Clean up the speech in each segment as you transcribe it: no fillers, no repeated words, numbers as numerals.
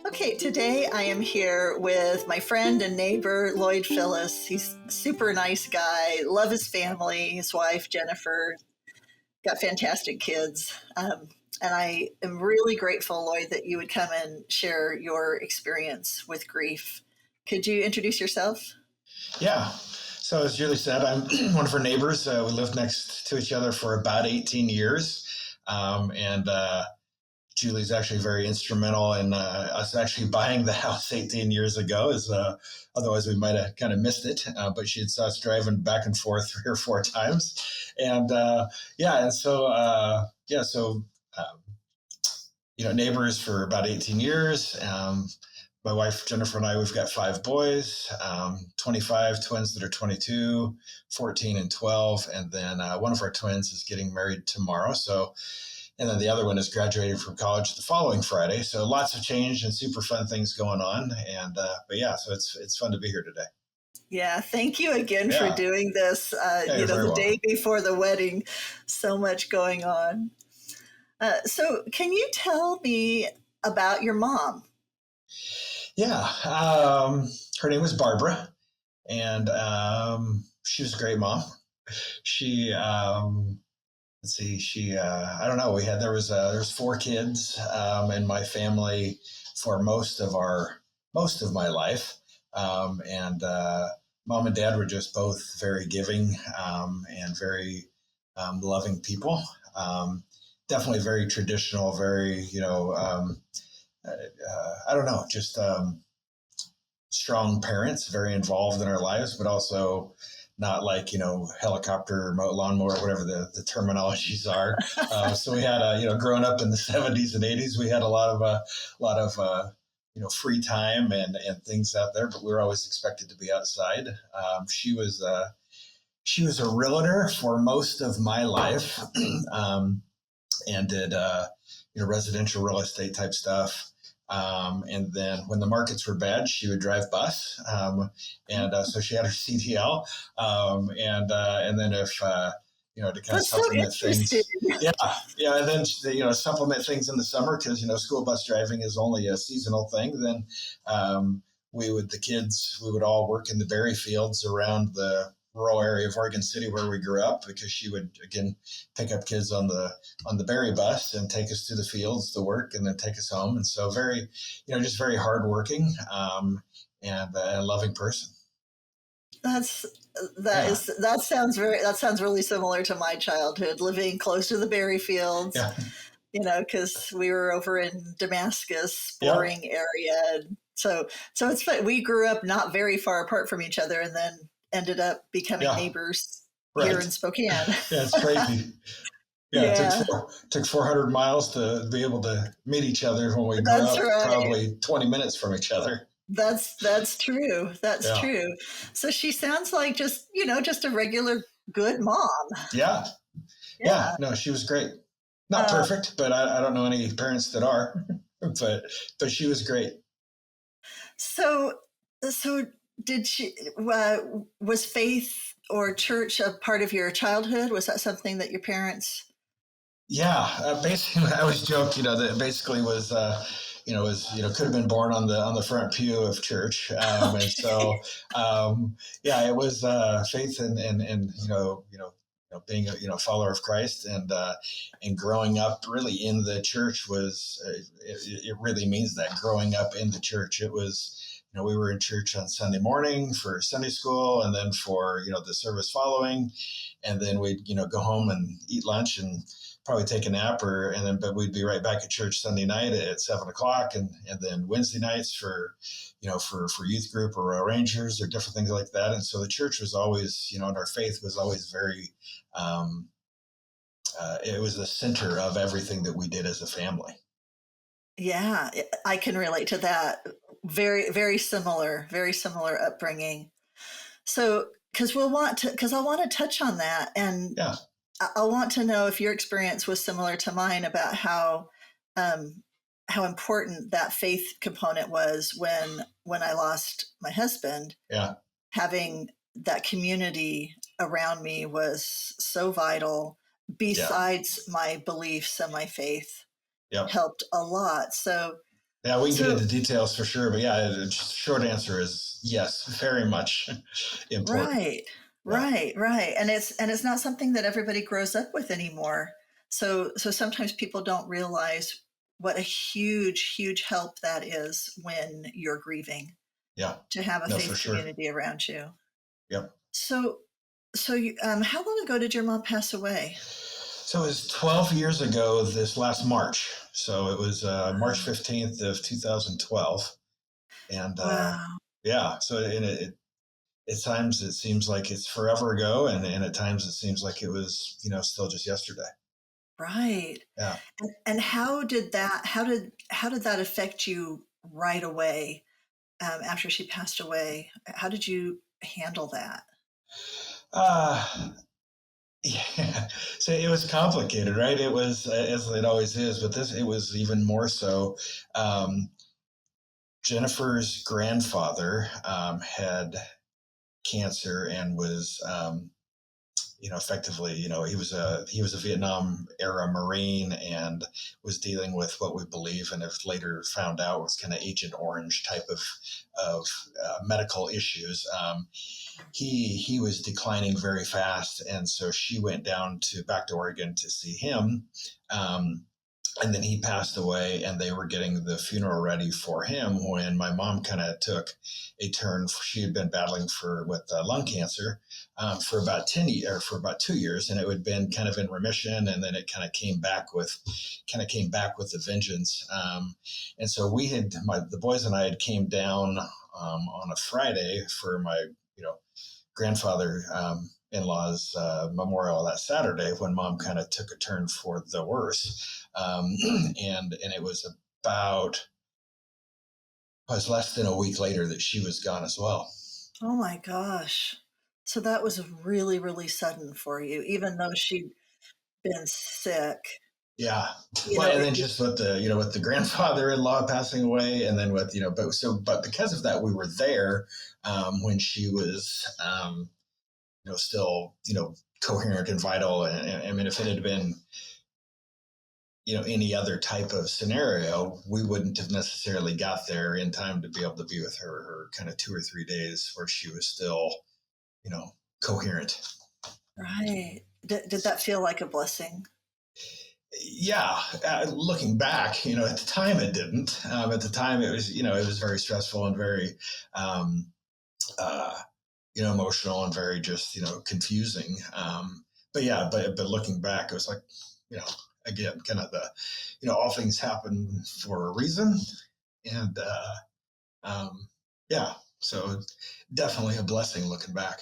Okay, today I am here with my friend and neighbor, Lloyd Fillis. He's a super nice guy, love his family, his wife, Jennifer, got fantastic kids. And I am really grateful, Lloyd, that you would come and share your experience with grief. Could you introduce yourself? Yeah. So as Julie said, I'm one of her neighbors. We lived next to each other for about 18 years. And Julie's actually very instrumental in us actually buying the house 18 years ago. Otherwise, we might have kind of missed it. But she had saw us driving back and forth 3 or 4 times. And neighbors for about 18 years. My wife, Jennifer, and I, we've got 5 boys, 25 twins that are 22, 14 and 12. And then one of our twins is getting married tomorrow. And then the other one is graduating from college the following Friday. So lots of change and super fun things going on. So it's fun to be here today. Yeah, thank you again for Yeah. doing this. You're very The welcome. day before the wedding, so much going on. So, can you tell me about your mom? Yeah. Her name was Barbara, and she was a great mom. She, let's see, I don't know. There was 4 kids in my family for most of my life. And Mom and dad were just both very giving and very loving people. Definitely very traditional, very, I don't know, just strong parents, very involved in our lives, but also not like, helicopter, remote lawnmower, whatever the terminologies are. So we had, growing up in the 70s and 80s, we had a lot of free time and things out there, but we were always expected to be outside. She was a realtor for most of my life, and did, residential real estate type stuff. And then when the markets were bad, she would drive bus. So she had her CDL. And then if, to kind That's of so supplement interesting. things. Yeah. And then, supplement things in the summer because, school bus driving is only a seasonal thing. Then we would all work in the berry fields around the rural area of Oregon City where we grew up, because she would again pick up kids on the berry bus and take us to the fields to work and then take us home. And so very, just very hardworking and a loving person. That sounds really similar to my childhood, living close to the berry fields. Yeah. Because we were over in Damascus, boring area. So it's fun. We grew up not very far apart from each other, and then ended up becoming neighbors here in Spokane. Yeah, it's crazy. Yeah. It took 400 miles to be able to meet each other when we grew up, probably 20 minutes from each other. That's true. That's true. So she sounds like just a regular good mom. Yeah. No, she was great. Not perfect, but I don't know any parents that are, but she was great. So did she, was faith or church a part of your childhood? Was that something that your parents? Yeah, basically, I always joke, that basically was, could have been born on the front pew of church, and so, it was faith and being a follower of Christ, and growing up really in the church was it really means that, growing up in the church. It was, we were in church on Sunday morning for Sunday school, and then for the service following, and then we'd go home and eat lunch and probably take a nap, but we'd be right back at church Sunday night at 7:00, and then Wednesday nights for youth group or Rangers or different things like that. And so the church was always, and our faith was always very, it was the center of everything that we did as a family. Yeah, I can relate to that. Very, very similar upbringing. So, because I want to touch on that, and I want to know if your experience was similar to mine about how important that faith component was when I lost my husband. Yeah, having that community around me was so vital. Besides my beliefs and my faith, helped a lot. So, Yeah, we can get So into details for sure, but yeah, the short answer is yes, very much important. right, Yeah, right, and it's not something that everybody grows up with anymore. So sometimes people don't realize what a huge help that is when you're grieving, yeah, to have a no, for faith sure. community around you. Yep. So how long ago did your mom pass away? So it was 12 years ago this last March. So it was March Wow. 15th of 2012. And Wow. yeah, so at times it seems like it's forever ago, and at times it seems like it was, still just yesterday. Right. Yeah. And how did that affect you right away, after she passed away? How did you handle that? Uh, yeah. So it was complicated, right? It was, as it always is, but it was even more so. Um, Jennifer's grandfather had cancer and was, effectively, he was a Vietnam era Marine and was dealing with what we believe and have later found out was kind of Agent Orange type of medical issues. He was declining very fast, and so she went down to back to Oregon to see him. Um, and then he passed away, and they were getting the funeral ready for him when my mom kind of took a turn. She had been battling with lung cancer for about 10 years, or for about 2 years, and it had been kind of in remission, and then it kind of came back with a vengeance. And so the boys and I had came down on a Friday for my grandfather in-laws memorial that Saturday when mom kind of took a turn for the worse. And it was less than a week later that she was gone as well. Oh my gosh. So that was really sudden for you, even though she'd been sick. Yeah. You Well, know, and then just with the grandfather-in-law passing away, and then but because of that, we were there when she was still coherent and vital. And I mean, if it had been any other type of scenario, we wouldn't have necessarily got there in time to be able to be with her kind of 2 or 3 days where she was still, coherent. right. Did that feel like a blessing? Yeah, looking back, at the time it didn't. At the time it was very stressful and very, um, uh, emotional and very just confusing. But yeah, but looking back, it was like, you know, again, kind of all things happen for a reason, and yeah, so definitely a blessing looking back.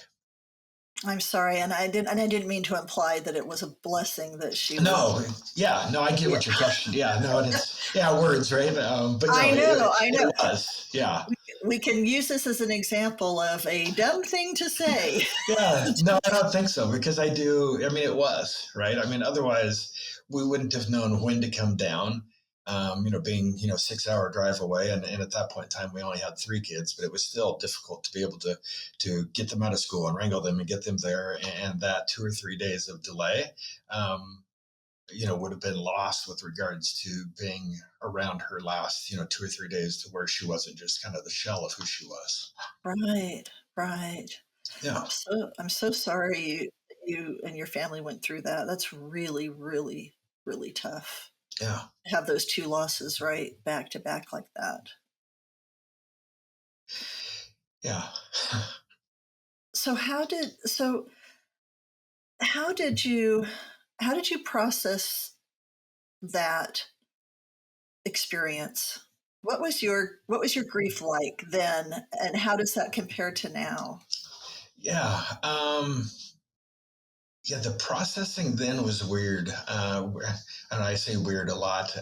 I'm sorry, and I didn't mean to imply that it was a blessing that she was. No, yeah, no, I get Yeah, what your question. Yeah, no, and it's words, right? But no, I it know. was, yeah, We can use this as an example of a dumb thing to say. yeah. No, I don't think so because I do. I mean, it was right. I mean, otherwise we wouldn't have known when to come down. Being 6-hour drive away, and at that point in time we only had 3 kids, but it was still difficult to be able to get them out of school and wrangle them and get them there, and that 2 or 3 days of delay. Um, would have been lost with regards to being around her last, 2 or 3 days to where she wasn't just kind of the shell of who she was. Right, right. Yeah. I'm so sorry you and your family went through that. That's really tough Yeah. to have those two losses right back to back like that. Yeah. So how did you how did you process that experience? What was your grief like then, and how does that compare to now? Yeah. Yeah. The processing then was weird. And I say weird a lot.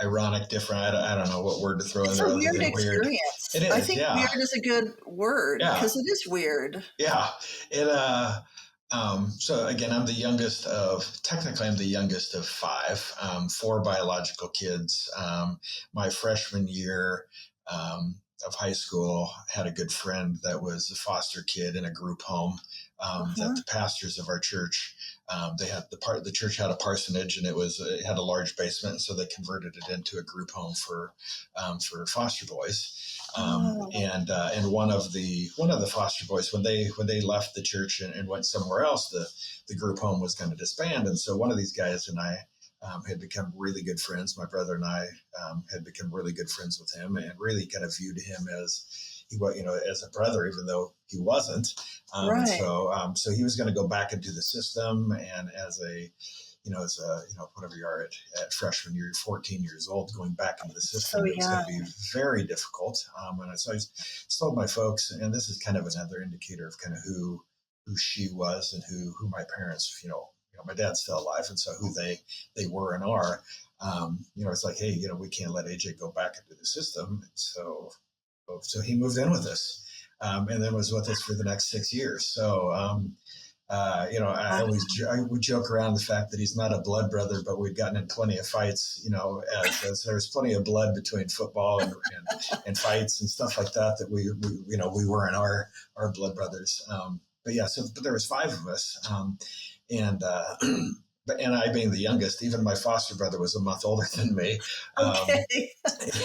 Ironic, different. I don't know what word to throw in It's there a other weird than weird. It experience. I is. think Yeah. weird is a good word Yeah. because it is weird. Yeah. It, so again, technically I'm the youngest of five, four biological kids. My freshman year of high school had a good friend that was a foster kid in a group home that Uh-huh. the pastors of our church The church had a parsonage, and it had a large basement, so they converted it into a group home for foster boys. Oh, And one of the foster boys, when they left the church and went somewhere else, the group home was going to disband. And so one of these guys and I had become really good friends. My brother and I had become really good friends with him, and really kind of viewed him as he was, as a brother, even though he wasn't. right. So he was going to go back into the system, and whatever you are at freshman year, 14 years old, going back into the So system, it was going to young. be very difficult. And so I told my folks, and this is kind of another indicator of kind of who she was, and who my parents, my dad's still alive, and so who they were and are. It's like, hey, we can't let AJ go back into the system. So he moved in with us, and then was with us for the next 6 years. So, I would joke around the fact that he's not a blood brother, but we'd gotten in plenty of fights, as there's plenty of blood between football and fights and stuff like that, that we weren't our blood brothers. But there was five of us. And and I being the youngest, even my foster brother was a month older than me. Um, Okay.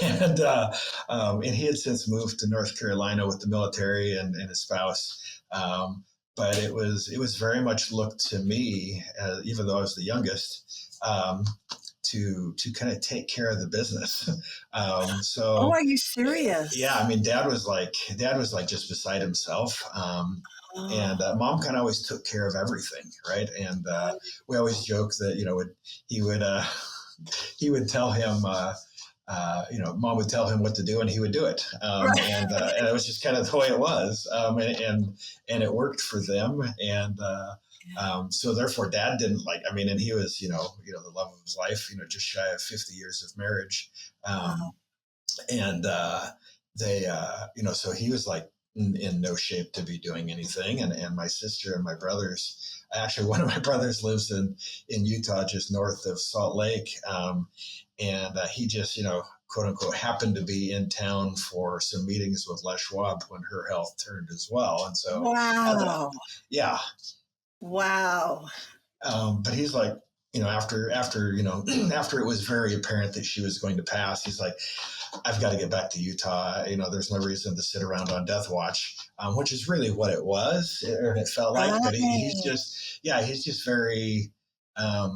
and and he had since moved to North Carolina with the military and his spouse. But it was very much looked to me, even though I was the youngest, to kind of take care of the business. Oh, So are you yeah, serious? I mean, dad was like just beside himself. And Oh, mom kind of always took care of everything, right? And we always joke that he would he would tell him, mom would tell him what to do, and he would do it. And it was just kind of the way it was, and it worked for them. And so therefore, dad didn't like. I mean, and he was, the love of his life, just shy of 50 years of marriage. wow. Um, and so he was like in no shape to be doing anything. And my sister and my brothers, actually, one of my brothers lives in Utah, just north of Salt Lake. And he just, quote unquote, happened to be in town for some meetings with Les Schwab when her health turned as well. And so, Wow. yeah. Wow. But he's like, after after it was very apparent that she was going to pass, he's like, I've got to get back to Utah. There's no reason to sit around on death watch, which is really what it was, or it felt like. But he's Right. just, yeah, he's just very, I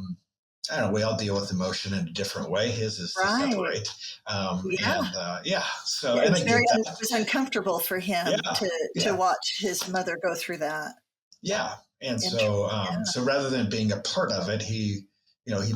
don't know. We all deal with emotion in a different way. His is to Right. separate, Yeah. yeah. So, Yeah, and I get it that. was uncomfortable for Yeah, him to yeah. watch his mother go through that. Yeah. And Inter so, Yeah. so rather than being a part of it, he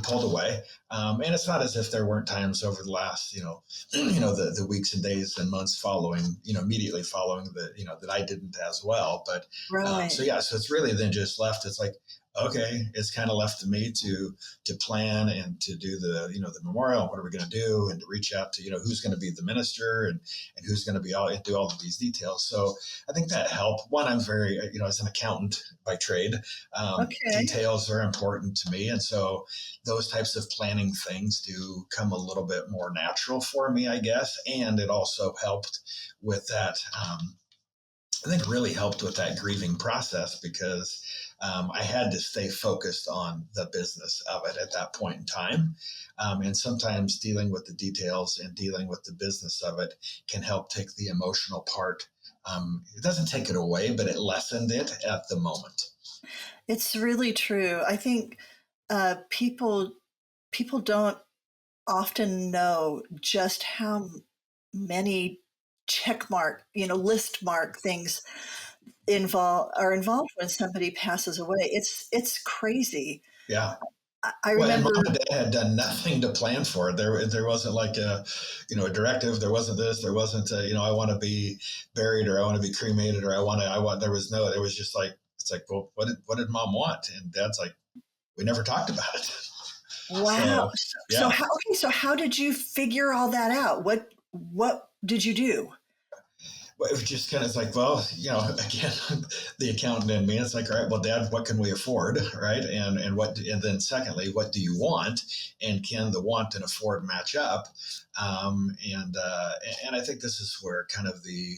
pulled away. And it's not as if there weren't times over the last, the weeks and days and months following, immediately following that I didn't as well. But, so Right. yeah, so it's really then just left. It's like, okay, it's kind of left to me to plan and to do the memorial. What are we going to do? And to reach out to, who's going to be the minister and who's going to do all of these details. So, I think that helped. One, I'm very, as an accountant by trade, Okay. details are important to me. And so those types of planning things do come a little bit more natural for me, I guess. And it also helped with that. I think really helped with that grieving process because I had to stay focused on the business of it at that point in time. And sometimes dealing with the details and dealing with the business of it can help take the emotional part. It doesn't take it away, but it lessened it at the moment. It's really true. I think people don't often know just how many check mark, list mark things are involved when somebody passes away. It's crazy. Yeah. I Well, and remember. mom and dad had done nothing to plan for it. There wasn't like a directive. There wasn't this. There wasn't I want to be buried or I want to be cremated or I want. There was no. It was just like it's like, well, what did mom want? And dad's like, we never talked about it. Wow. So So yeah, how okay, so how did you figure all that out? What did you do? well, it was just kind of like, well, again, the accountant in me. It's like, all right, well, Dad, what can we afford, right? And then secondly, what do you want, and can the want and afford match up? And I think this is where kind of the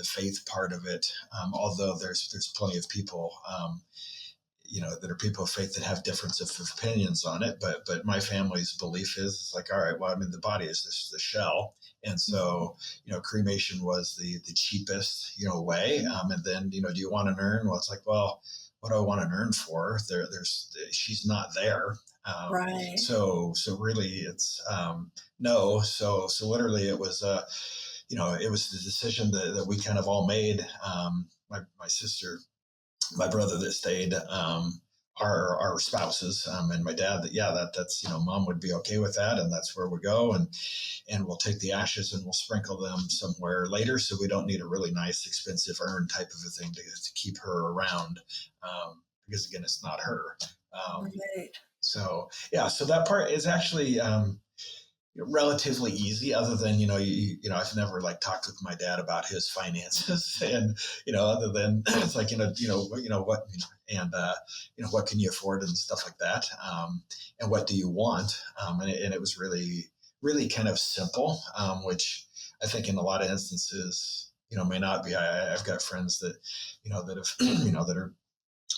faith part of it, although there's plenty of people. that are people of faith that have differences of opinions on it. But my family's belief is it's like, all right, well, I mean, the body is the shell. And so, cremation was the cheapest, way. And then, do you want an urn? Well, it's like, well, what do I want an urn for? She's not there. Right. So really it's, no. So literally it was, it was the decision that we kind of all made. My sister, my brother that stayed, our spouses, and my dad, that's, mom would be okay with that. And that's where we go. And we'll take the ashes and we'll sprinkle them somewhere later. So we don't need a really nice, expensive urn type of a thing to keep her around. Because again, it's not her. Right. So that part is actually, relatively easy, other than I've never like talked with my dad about his finances, and other than it's like what and what can you afford and stuff like that, and what do you want, and it was really kind of simple, which I think in a lot of instances may not be. I've got friends that that have that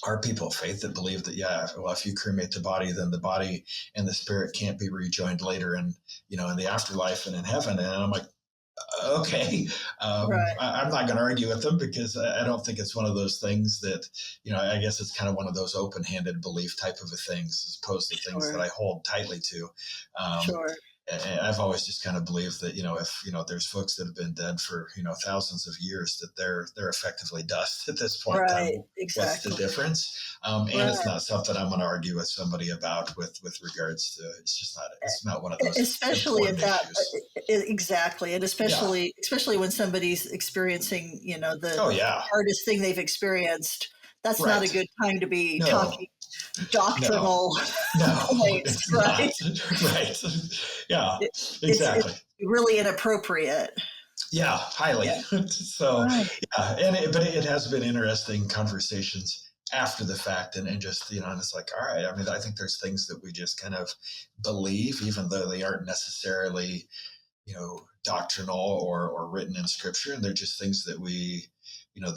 are people of faith that believe that, if you cremate the body, then the body and the spirit can't be rejoined later in the afterlife and in heaven. And I'm like, okay, Right. I'm not going to argue with them, because I don't think it's one of those things that, I guess it's kind of one of those open-handed belief type of a things, as opposed to things that I hold tightly to. Sure. And I've always just kind of believed that, if there's folks that have been dead for, thousands of years, that they're effectively dust at this point in Right. time. What's the Exactly. difference? And Right. it's not something I'm going to argue with somebody about with regards to, it's not one of those Especially at important that, issues. exactly. And Yeah. especially when somebody's experiencing, the Oh yeah. hardest thing they've experienced, that's not a Right. good time to be No, talking doctrinal no, points, it's right? not. Right. Yeah, It, it's exactly. really inappropriate. Yeah, highly. Yeah. So, Right. but it has been interesting conversations after the fact, and just, and it's like, all right, I mean, I think there's things that we just kind of believe, even though they aren't necessarily, doctrinal or written in scripture. And they're just things that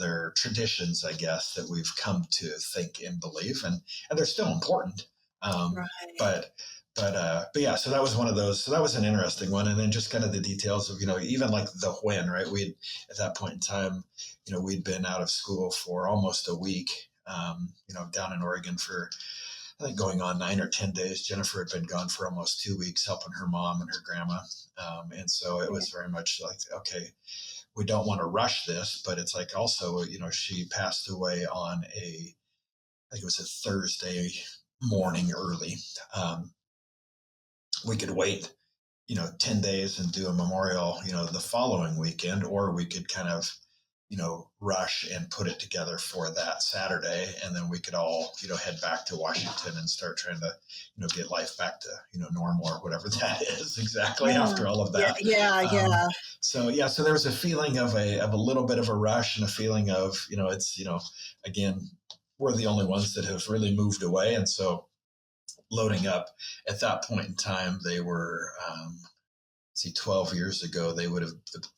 they're traditions, I guess, that we've come to think and believe, and they're still important. Um, Right. but but yeah, so that was one of those. So that was an interesting one, and then just kind of the details of even like the when, right? We at that point in time, we'd been out of school for almost a week, down in Oregon for, I think, going on 9 or 10 days. Jennifer had been gone for almost 2 weeks helping her mom and her grandma. And so it was very much like, okay, we don't want to rush this, but it's like also, she passed away on I think it was a Thursday morning early. We could wait, 10 days and do a memorial, the following weekend, or we could kind of, rush and put it together for that Saturday. And then we could all, head back to Washington and start trying to, get life back to, normal, or whatever that is exactly Yeah. after all of Yeah. that. Yeah. Yeah. So there was a feeling of a little bit of a rush, and a feeling of, it's, again, we're the only ones that have really moved away. And so loading up at that point in time, they were, 12 years ago, the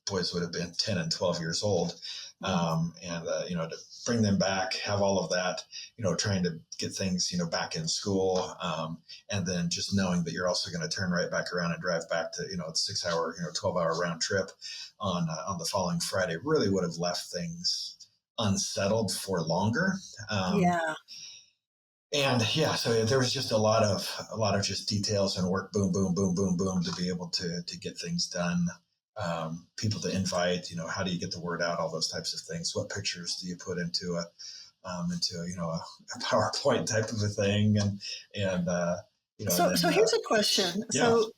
boys would have been 10 and 12 years old. And to bring them back, have all of that, trying to get things, back in school. And then just knowing that you're also going to turn right back around and drive back to, the 6 hour, 12-hour round trip on the following Friday, really would have left things unsettled for longer. Yeah. And yeah, so there was just a lot of just details and work, boom, boom, boom, boom, boom, to be able to get things done. People to invite, how do you get the word out? All those types of things. What pictures do you put into a PowerPoint type of a thing? So here's a question. Yeah, So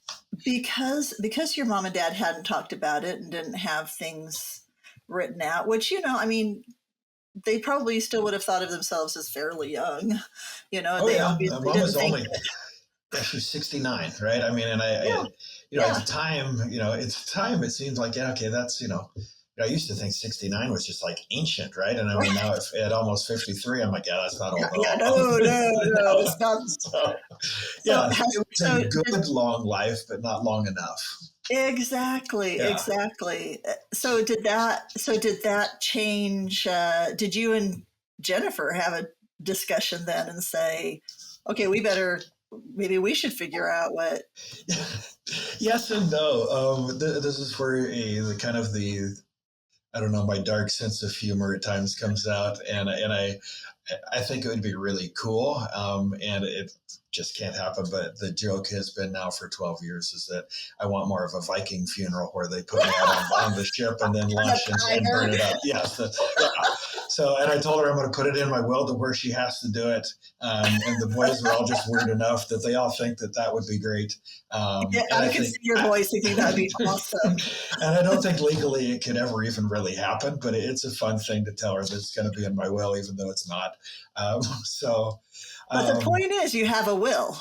because your mom and dad hadn't talked about it and didn't have things written out, which I mean, they probably still would have thought of themselves as fairly young. oh They yeah, obviously mom didn't was think only, yeah, she was 69, right? I mean, and yeah, at yeah. the time, it seemed like, yeah, okay, that's, I used to think 69 was just like ancient, right? And I mean, now at almost 53, I'm like, yeah, that's not Yeah, old at yeah, all. no, no, no, it's not. So, So yeah, so has it was a so good long life, but not long enough. exactly, Yeah. exactly. So did that change? Did you and Jennifer have a discussion then and say, okay, maybe we should figure out what. Yes and no. This is where the kind of the I don't know, my dark sense of humor at times comes out, and I think it would be really cool, and it just can't happen. But the joke has been now for 12 years is that I want more of a Viking funeral where they put me out on the ship and then launch and burn it up. Yes, yeah. So, and I told her I'm going to put it in my will to where she has to do it. And the boys are all just weird enough that they all think that would be great. Yeah, I can see your boys thinking that'd be awesome. And I don't think legally it could ever even really happen, but it's a fun thing to tell her that it's going to be in my will, even though it's not. But the point is, you have a will.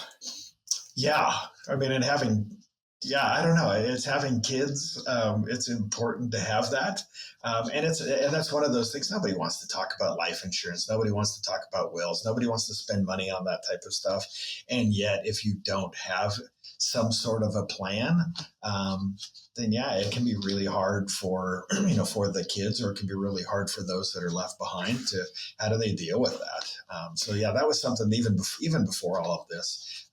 Yeah, I mean, and having, yeah, I don't know. It's having kids. It's important to have that, and that's one of those things. Nobody wants to talk about life insurance. Nobody wants to talk about wills. Nobody wants to spend money on that type of stuff. And yet, if you don't have some sort of a plan, then yeah, it can be really hard for for the kids, or it can be really hard for those that are left behind. To how do they deal with that? So yeah, that was something even before all of this.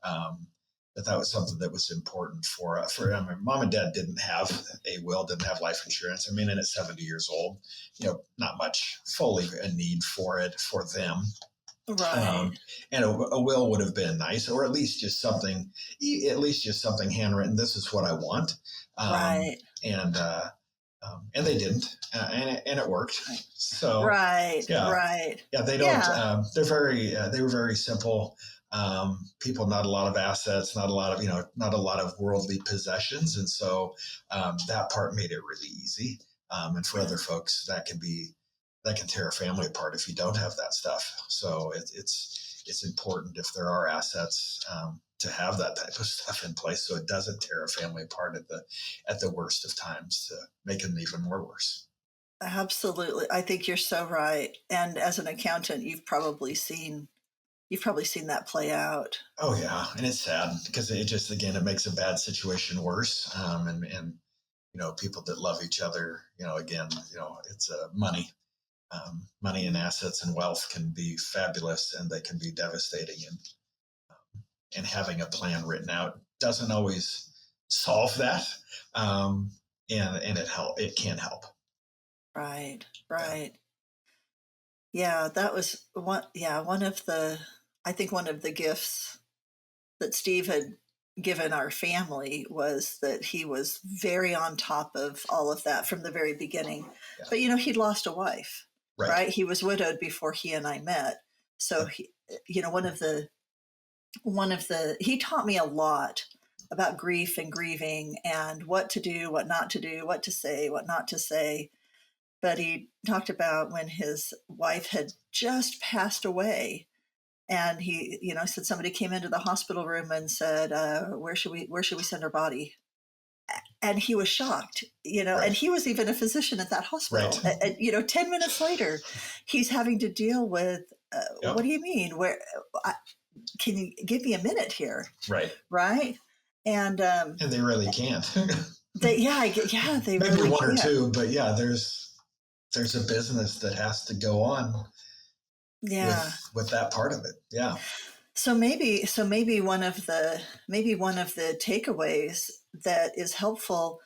That was something that was important for I mean, mom and dad didn't have a will, didn't have life insurance. I mean, and at 70 years old, not much fully a need for it for them. Right. And a will would have been nice, or at least just something handwritten. This is what I want. Right. And they didn't, and it worked. So right. Yeah. Right. Yeah. They don't. Yeah. They were very simple. People, not a lot of assets, not a lot of worldly possessions. And so that part made it really easy. And for other folks, that can tear a family apart if you don't have that stuff. So it's important, if there are assets, to have that type of stuff in place, so it doesn't tear a family apart at the worst of times, to make it even more worse. Absolutely. I think you're so right. And as an accountant, you've probably seen that play out. Oh yeah, and it's sad because it makes a bad situation worse. And people that love each other, it's money. Money and assets and wealth can be fabulous, and they can be devastating. And having a plan written out doesn't always solve that. And it can help. Right. Yeah, that was one. Yeah, one of the gifts that Steve had given our family was that he was very on top of all of that from the very beginning. Yeah. But he'd lost a wife, right? He was widowed before he and I met. So he, he taught me a lot about grief and grieving and what to do, what not to do, what to say, what not to say. But he talked about when his wife had just passed away, and he, said somebody came into the hospital room and said, where should we send her body? And he was shocked, and he was even a physician at that hospital. Right. And, 10 minutes later, he's having to deal with, what do you mean? Can you give me a minute here? Right. And they really can't. They maybe really one can't. Or two, but yeah, there's a business that has to go on. Yeah. With that part of it. Yeah. So maybe one of the takeaways that is helpful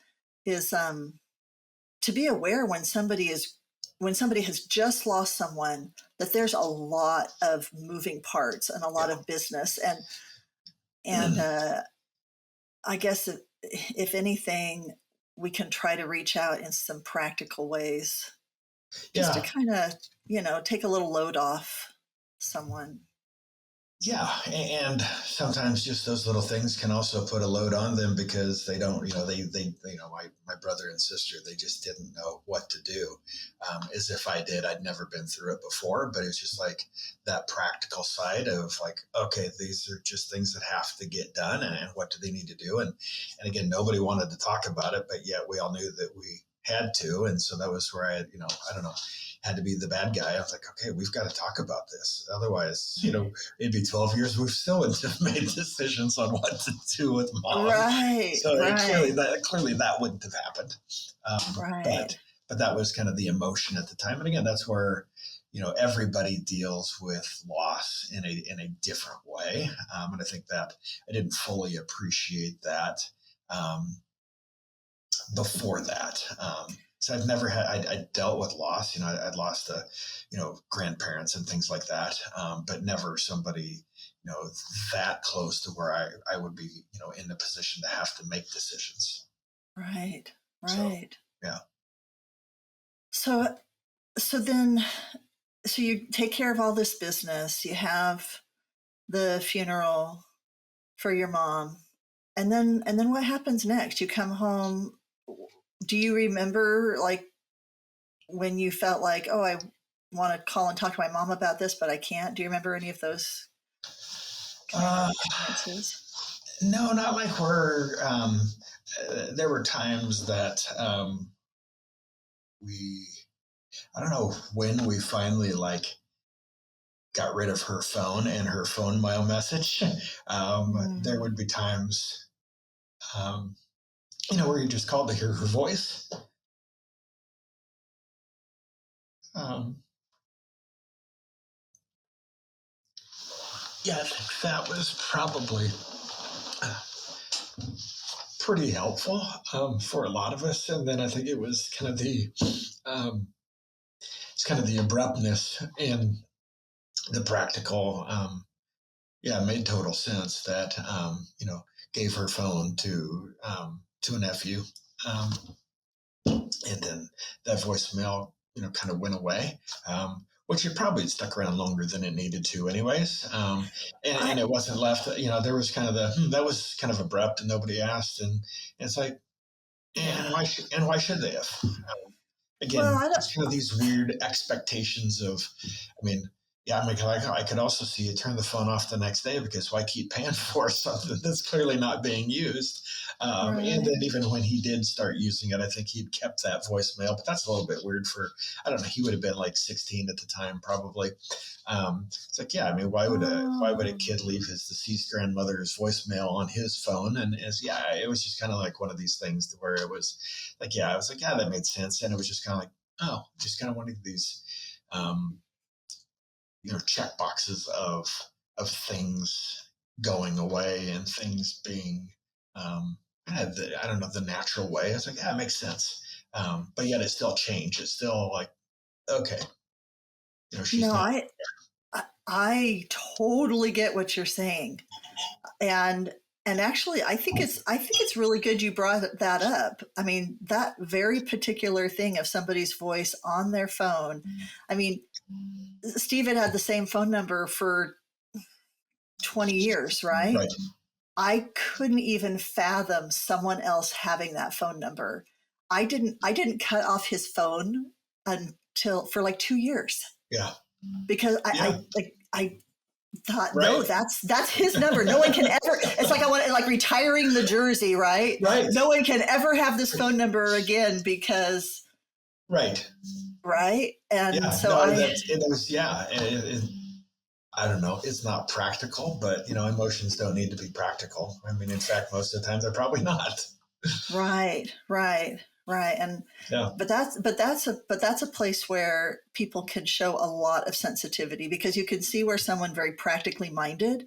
is to be aware when somebody has just lost someone, that there's a lot of moving parts and a lot of business, and I guess if anything, we can try to reach out in some practical ways, just to kind of take a little load off someone. Yeah, and sometimes just those little things can also put a load on them, because they don't, my brother and sister, they just didn't know what to do. As if I did, I'd never been through it before, but it's just like that practical side of like, okay, these are just things that have to get done, and what do they need to do? And again, nobody wanted to talk about it, but yet we all knew that we had to. And so that was where I don't know, had to be the bad guy. I was like, okay, we've got to talk about this. Otherwise, it'd be 12 years. We still wouldn't have made decisions on what to do with mom. Right. So clearly that wouldn't have happened. But that was kind of the emotion at the time. And again, that's where, everybody deals with loss in a different way. And I think that I didn't fully appreciate that before that. So I've never had, I dealt with loss, I'd lost, grandparents and things like that. But never somebody, that close to where I would be, in the position to have to make decisions. Right. So, Right. yeah. So, then, so you take care of all this business, you have the funeral for your mom, and then what happens next? You come home. Do you remember, like, when you felt like, oh, I want to call and talk to my mom about this, but I can't? Do you remember any of those kind of experiences? No, not like where there were times that I don't know when we finally like got rid of her phone and her phone mail message. There would be times, where you just called to hear her voice. Yeah, I think that was probably pretty helpful for a lot of us. And then I think it was kind of the abruptness and the practical. It made total sense that gave her phone to a nephew, and then that voicemail kind of went away. Which it probably stuck around longer than it needed to, anyways. And it wasn't left. There was kind of that was kind of abrupt, and nobody asked, and it's like, and why should they have? Again, Well, it's kind of these weird expectations of, I mean, I could also see you turn the phone off the next day, because why keep paying for something that's clearly not being used? right. And then even when he did start using it, I think he'd kept that voicemail, but that's a little bit weird I don't know, he would have been like 16 at the time, probably. It's like, why would a kid leave his deceased grandmother's voicemail on his phone? And it was just kind of like one of these things where it was like, I was like, that made sense. And it was just kind of like, oh, just kind of one of these, check boxes of things going away and things being, I don't know, the natural way. It's like, it makes sense. But yet it still changed. It's still like, okay, she's No, not. I totally get what you're saying. And actually, I think it's really good you brought that up. I mean, that very particular thing of somebody's voice on their phone. I mean, Steve had the same phone number for 20 years, right? Right. I couldn't even fathom someone else having that phone number. I didn't cut off his phone until for like 2 years. Yeah. Because I thought, right. no, that's his number. No one can ever. It's like I want like retiring the jersey, right? Right. No one can ever have this phone number again because. Right. Right. And so I don't know. It's not practical, but emotions don't need to be practical. I mean, in fact, most of the time they're probably not. Right. And but that's a place where people can show a lot of sensitivity, because you can see where someone very practically minded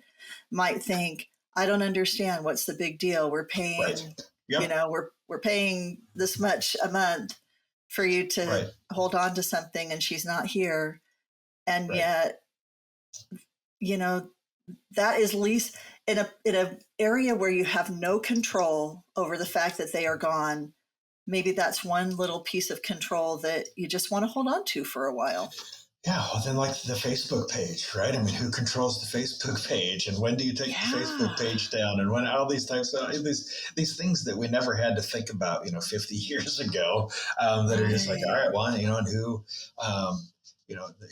might think, I don't understand. What's the big deal? We're paying, right. Yep. We're paying this much a month for you to right. hold on to something, and she's not here. And right. yet, that is least in a area where you have no control over the fact that they are gone. Maybe that's one little piece of control that you just want to hold on to for a while. Yeah, well, then like the Facebook page, right? I mean, who controls the Facebook page, and when do you take the Facebook page down, and when all these types of these things that we never had to think about, 50 years ago, that are just like, all right, well, and who,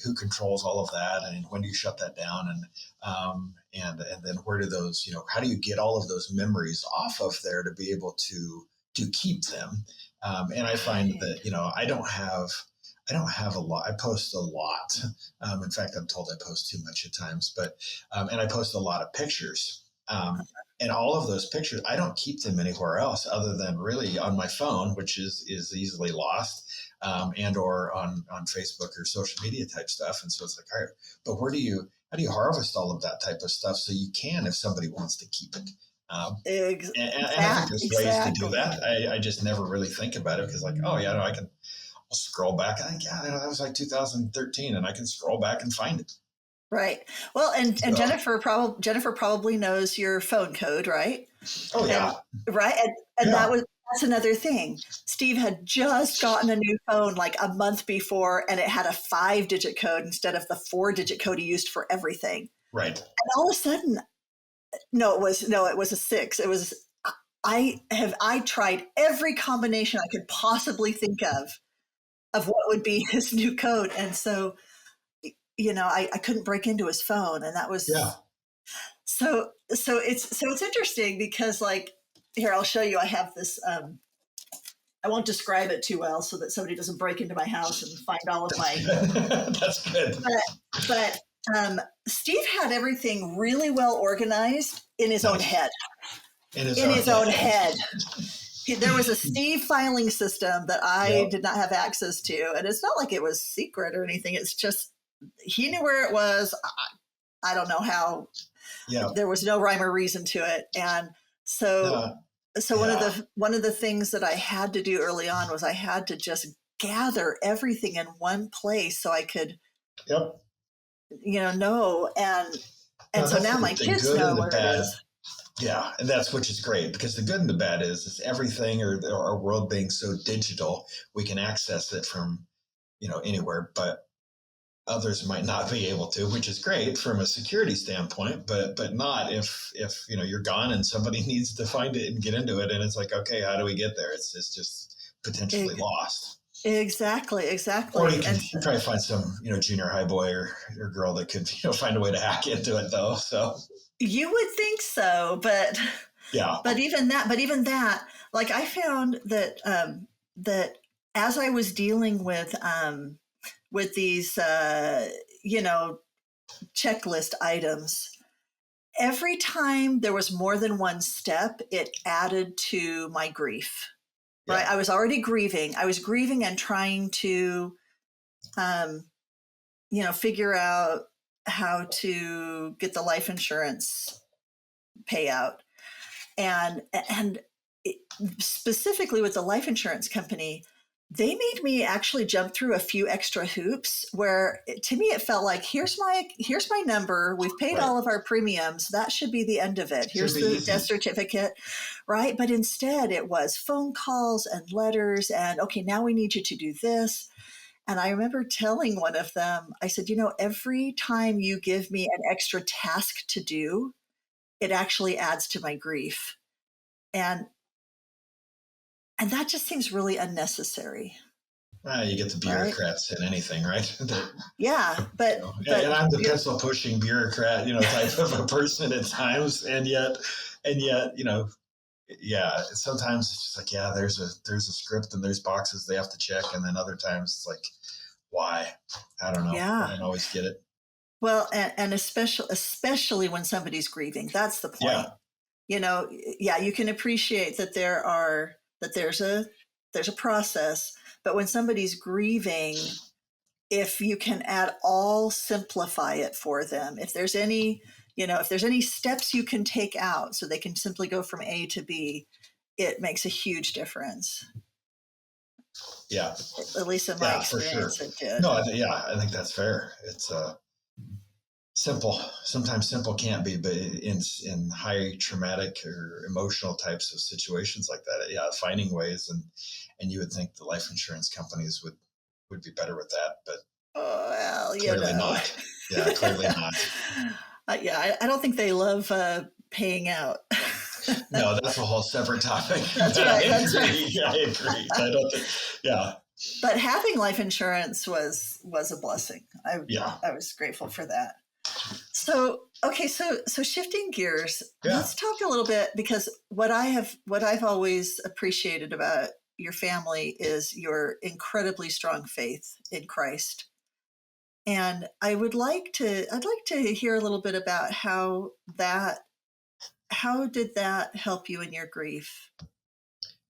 who controls all of that, and when do you shut that down, and then where do those, how do you get all of those memories off of there to be able to keep them? And I find that, I don't have a lot. I post a lot. In fact, I'm told I post too much at times, but, and I post a lot of pictures. And all of those pictures, I don't keep them anywhere else other than really on my phone, which is easily lost. and or on Facebook or social media type stuff. And so it's like, all right, but how do you harvest all of that type of stuff so you can, if somebody wants to keep it? And I think there's ways to do that. I just never really think about it because, like, oh yeah, no, I'll scroll back. I think, yeah, that was like 2013, and I can scroll back and find it. Right. Well, and Jennifer probably knows your phone code, right? Oh yeah. Right. And that's another thing. Steve had just gotten a new phone like a month before, and it had a 5-digit code instead of the 4-digit code he used for everything. Right. And all of a sudden, it was a 6. It was, I tried every combination I could possibly think of what would be his new code. And so, I couldn't break into his phone, and that was, so it's interesting because, like, here, I'll show you, I have this, I won't describe it too well so that somebody doesn't break into my house and find all of my, that's good. But Steve had everything really well organized in his own head. In his own head. There was a Steve filing system that I did not have access to. And it's not like it was secret or anything. It's just, he knew where it was. I don't know how. Yeah. There was no rhyme or reason to it. And so one of the things that I had to do early on was I had to just gather everything in one place so I could, know. And so now my kids know where it is. Yeah, and that's, which is great, because the good and the bad is everything, or our world being so digital, we can access it from, anywhere, but others might not be able to, which is great from a security standpoint, but not if you're gone and somebody needs to find it and get into it, and it's like, okay, how do we get there? It's just potentially lost. Exactly. Or you can probably find some, junior high boy or girl that could, find a way to hack into it, though. So you would think so, but even that, like, I found that that as I was dealing with these checklist items, every time there was more than one step, it added to my grief. Right. I was already grieving. I was grieving and trying to, figure out how to get the life insurance payout. And specifically with the life insurance company, they made me actually jump through a few extra hoops where, to me, it felt like, here's my number. We've paid all of our premiums. That should be the end of it. Here's the death certificate, right? But instead it was phone calls and letters and, okay, now we need you to do this. And I remember telling one of them, I said, every time you give me an extra task to do, it actually adds to my grief. And that just seems really unnecessary. You get the bureaucrats in anything, right? But and I'm the pencil pushing bureaucrat, type of a person at times, and yet, sometimes it's just like, there's a script and there's boxes they have to check, and then other times it's like, why? I don't know. I don't always get it. Well, and especially when somebody's grieving, that's the point. You can appreciate that there's a process, but when somebody's grieving, if you can at all simplify it for them, if there's any steps you can take out so they can simply go from A to B, it makes a huge difference. Yeah. At least in my experience, for sure. It did. No, I think that's fair. It's simple. Sometimes simple can't be, but in high traumatic or emotional types of situations like that, finding ways, and you would think the life insurance companies would be better with that, but clearly not. Yeah, clearly not. I don't think they love paying out. No, that's a whole separate topic. That's right. I agree. I don't think. Yeah. But having life insurance was a blessing. I was grateful for that. So shifting gears, let's talk a little bit, because what I've always appreciated about your family is your incredibly strong faith in Christ. And I'd like to hear a little bit about how did that help you in your grief?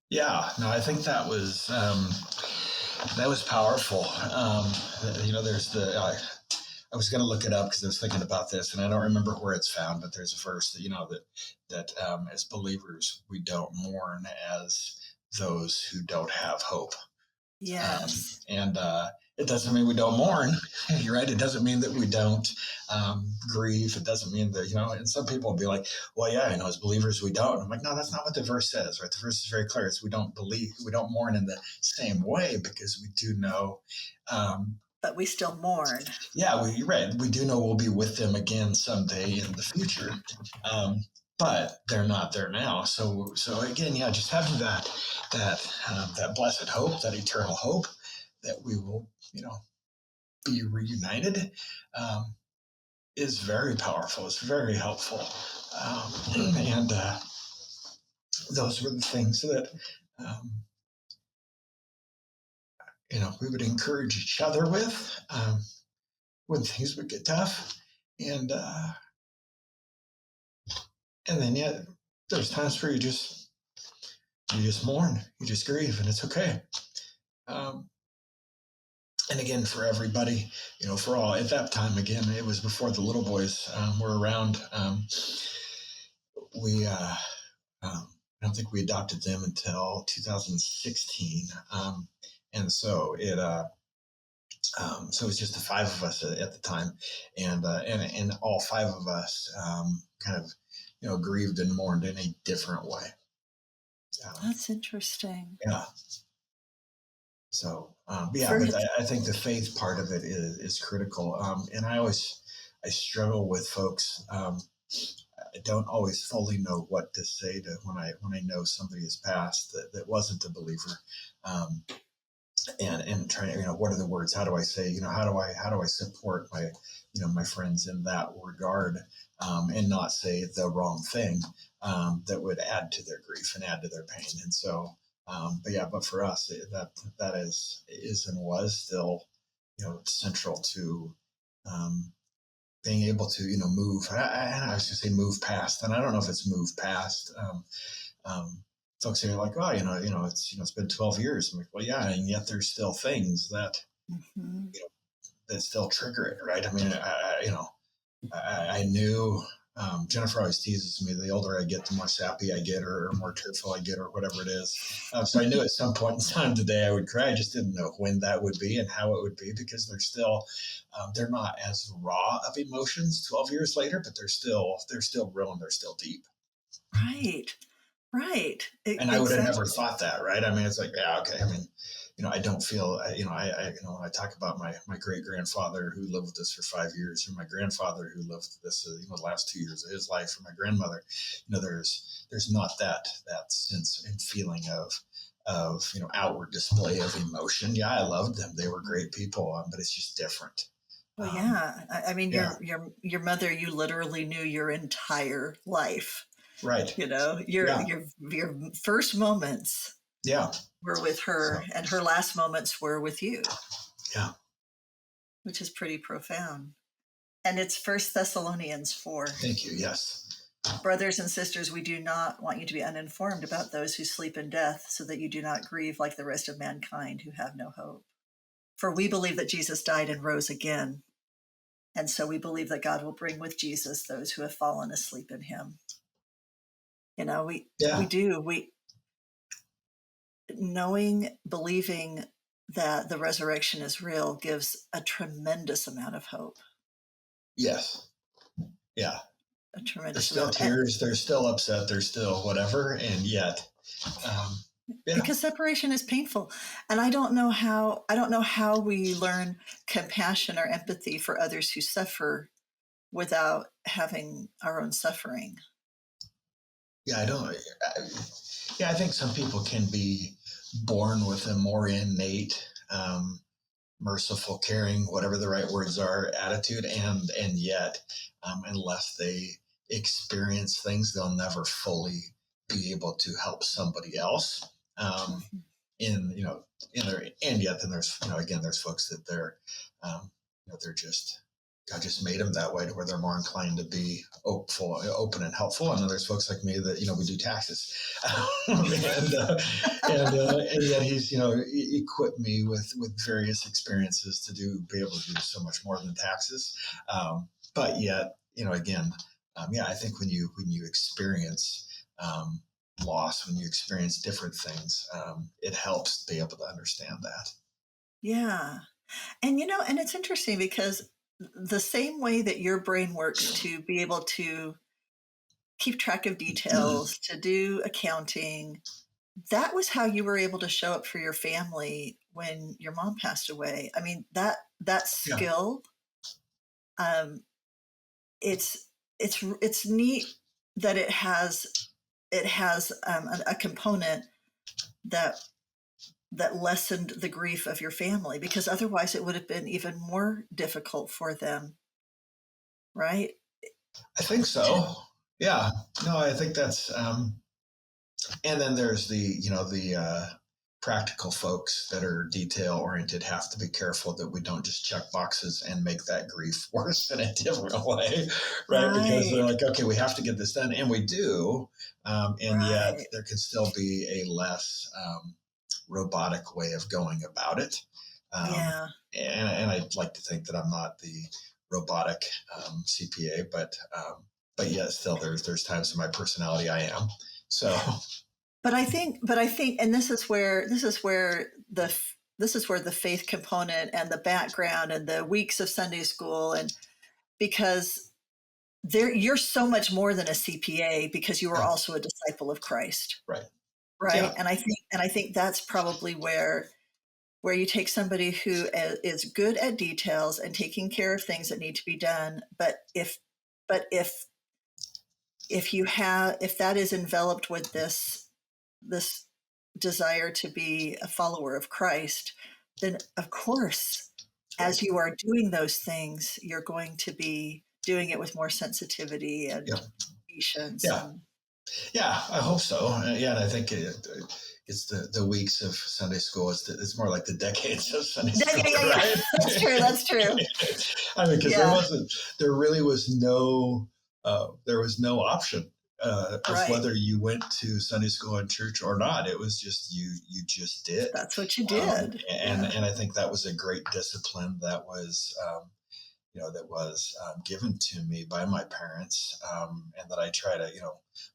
Yeah, no, I think that was That was powerful. There's I was going to look it up because I was thinking about this, and I don't remember where it's found, but there's a verse that as believers we don't mourn as those who don't have hope. Yes. And it doesn't mean we don't mourn. You're right. It doesn't mean that we don't grieve. It doesn't mean that, and some people will be like, well, yeah, as believers, we don't. I'm like, no, that's not what the verse says, right? The verse is very clear. It's we don't mourn in the same way because we do know. But we still mourn. Yeah, you're right. We do know we'll be with them again someday in the future. But they're not there now. So again, yeah, just having that blessed hope, that eternal hope that we will, be reunited, is very powerful. It's very helpful, and those were the things that we would encourage each other with when things would get tough, and then there's times where you just mourn, you just grieve, and it's okay. And again, for everybody, for all at that time, again, it was before the little boys were around. I don't think we adopted them until 2016, and so so it was just the five of us at the time, and all five of us kind of grieved and mourned in a different way. That's interesting. Yeah. So, but I think the faith part of it is critical. And I struggle with folks. I don't always fully know what to say to when I know somebody has passed that wasn't a believer. And trying to, what are the words? How do I say, how do I support my, my friends in that regard, and not say the wrong thing, that would add to their grief and add to their pain. And so, but for us, that is and was still, central to being able to, move. And I was going to say move past, and I don't know if it's move past. Folks are like, oh, it's been 12 years. I'm like, well, yeah, and yet there's still things that that still trigger it, right? I mean, I knew. Jennifer always teases me, the older I get, the more sappy I get, or more tearful I get, or whatever it is. So I knew at some point in time today I would cry. I just didn't know when that would be and how it would be, because they're still, they're not as raw of emotions 12 years later, but they're still real and they're still deep. Right. And I would have never thought that, right? I mean, it's like, yeah, okay. I mean, I don't feel, I when I talk about my great grandfather who lived with us for 5 years, or my grandfather who lived with us, the last 2 years of his life, or my grandmother, there's not that sense and feeling of outward display of emotion. Yeah, I loved them; they were great people, but it's just different. Well, yeah. I mean, your mother, you literally knew your entire life. Right. Your first moments were with her, and her last moments were with you. Yeah. Which is pretty profound. And it's 1 Thessalonians 4. Thank you. Yes. Brothers and sisters, we do not want you to be uninformed about those who sleep in death, so that you do not grieve like the rest of mankind who have no hope. For we believe that Jesus died and rose again. And so we believe that God will bring with Jesus those who have fallen asleep in him. We do. Believing that the resurrection is real gives a tremendous amount of hope. Yes. Yeah. A tremendous. There's still tears. They're still upset. They're still whatever, and yet, because separation is painful, and I don't know how we learn compassion or empathy for others who suffer without having our own suffering. Yeah, I think some people can be born with a more innate, merciful, caring, whatever the right words are, attitude, and yet, unless they experience things, they'll never fully be able to help somebody else. And yet then there's, again, there's folks that they're just God just made them that way to where they're more inclined to be open and helpful. And then there's folks like me that, we do taxes. And yet he's, equipped me with various experiences be able to do so much more than taxes. But yet, again, I think when you experience loss, when you experience different things, it helps be able to understand that. Yeah. And, and it's interesting because the same way that your brain works to be able to keep track of details, to do accounting, that was how you were able to show up for your family when your mom passed away. I mean, that skill, it's neat that it has a component that lessened the grief of your family, because otherwise it would have been even more difficult for them, right? I think so. Yeah. No, I think that's, and then there's the practical folks that are detail oriented have to be careful that we don't just check boxes and make that grief worse in a different way, right? Because they're like, okay, we have to get this done, and we do, and yet there can still be a less robotic way of going about it. And I'd like to think that I'm not the robotic CPA, but yet still there's times in my personality I am. So. But I think, and this is where the faith component and the background and the weeks of Sunday school, and because you're so much more than a CPA, because you are also a disciple of Christ. Right. Yeah. And I think that's probably where you take somebody who is good at details and taking care of things that need to be done. But if that is enveloped with this desire to be a follower of Christ, then of course, as you are doing those things, you're going to be doing it with more sensitivity and patience. Yeah, I hope so. And I think it's the weeks of Sunday school. It's more like the decades of Sunday school. Right? That's true. I mean, because there really was no option of whether you went to Sunday school and church or not. It was just you just did. That's what you did. And I think that was a great discipline that was given to me by my parents, and that I try to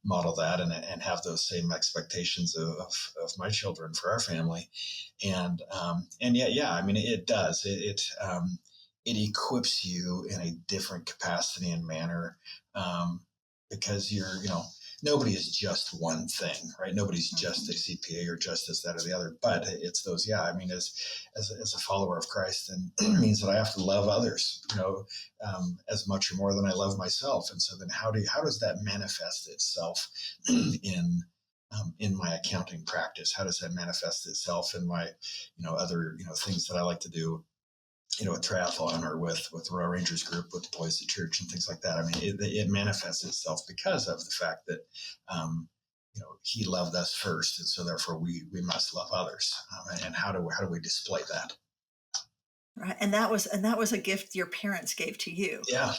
model that and have those same expectations of my children for our family. And yet, I mean, it does it equips you in a different capacity and manner, because nobody is just one thing, right? Nobody's just a CPA or just this, that, or the other, but it's those, I mean, as a follower of Christ, and it means that I have to love others, as much or more than I love myself. And so then how does that manifest itself in my accounting practice? How does that manifest itself in my, other, things that I like to do, with triathlon or with Royal Rangers group, with the boys at church and things like that? I mean, it manifests itself because of the fact that, he loved us first. And so therefore we must love others. And how do we display that? Right. And that was a gift your parents gave to you. Yeah.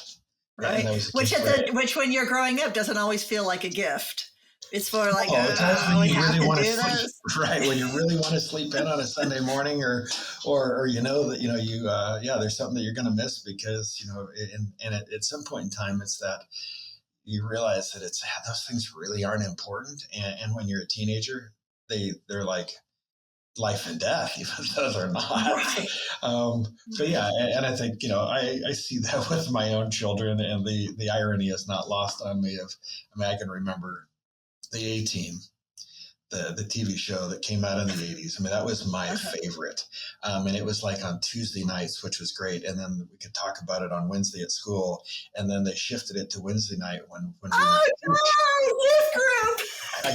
Right. Which when you're growing up doesn't always feel like a gift. It's for like, when you really want to sleep, right? When you really want to sleep in on a Sunday morning, or there's something that you're going to miss because at some point in time, it's that you realize that those things really aren't important, and when you're a teenager, they're like life and death, even though they're not. Right. But and I think I see that with my own children, and the irony is not lost on me. I can remember the A-Team, the TV show that came out in the 80s. I mean, that was my favorite. And it was like on Tuesday nights, which was great. And then we could talk about it on Wednesday at school. And then they shifted it to Wednesday night when we youth group.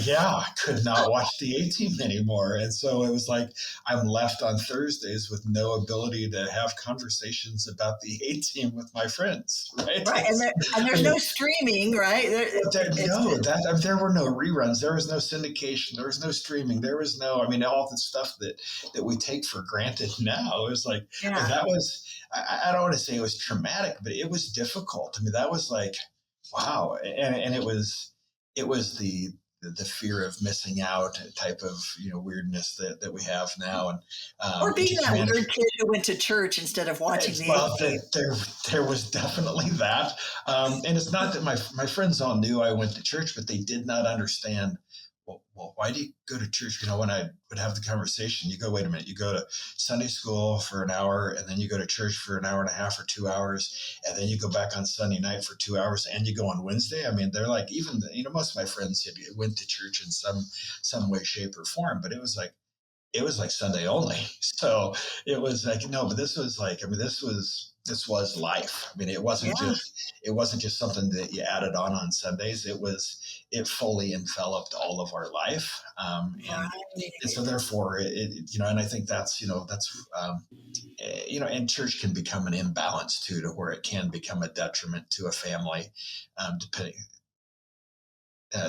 yeah, I could not watch the A team anymore. And so it was like I'm left on Thursdays with no ability to have conversations about the A team with my friends, right? Right, and I there's mean, no streaming, right? It's no, there were no reruns. There was no syndication. There was no streaming. There was no, I mean, all the stuff that we take for granted now. It was like yeah. that was. I don't want to say it was traumatic, but it was difficult. I mean, that was like, wow, and it was the fear of missing out type of weirdness that we have now, and Or being just that managing. weird kid who went to church instead of watching the A Well, team. there was definitely that, and it's not that my friends all knew I went to church, but they did not understand. Well, why do you go to church? When I would have the conversation, you go, wait a minute, you go to Sunday school for an hour, and then you go to church for an hour and a half or 2 hours, and then you go back on Sunday night for 2 hours, and you go on Wednesday. I mean, they're like, even most of my friends went to church in some way, shape, or form, but it was like Sunday only. So it was like, no, but this was like, I mean, this was life. I mean, Yeah, it wasn't just something that you added on Sundays. It fully enveloped all of our life. And so right. therefore and I think and church can become an imbalance too, to where it can become a detriment to a family, depending,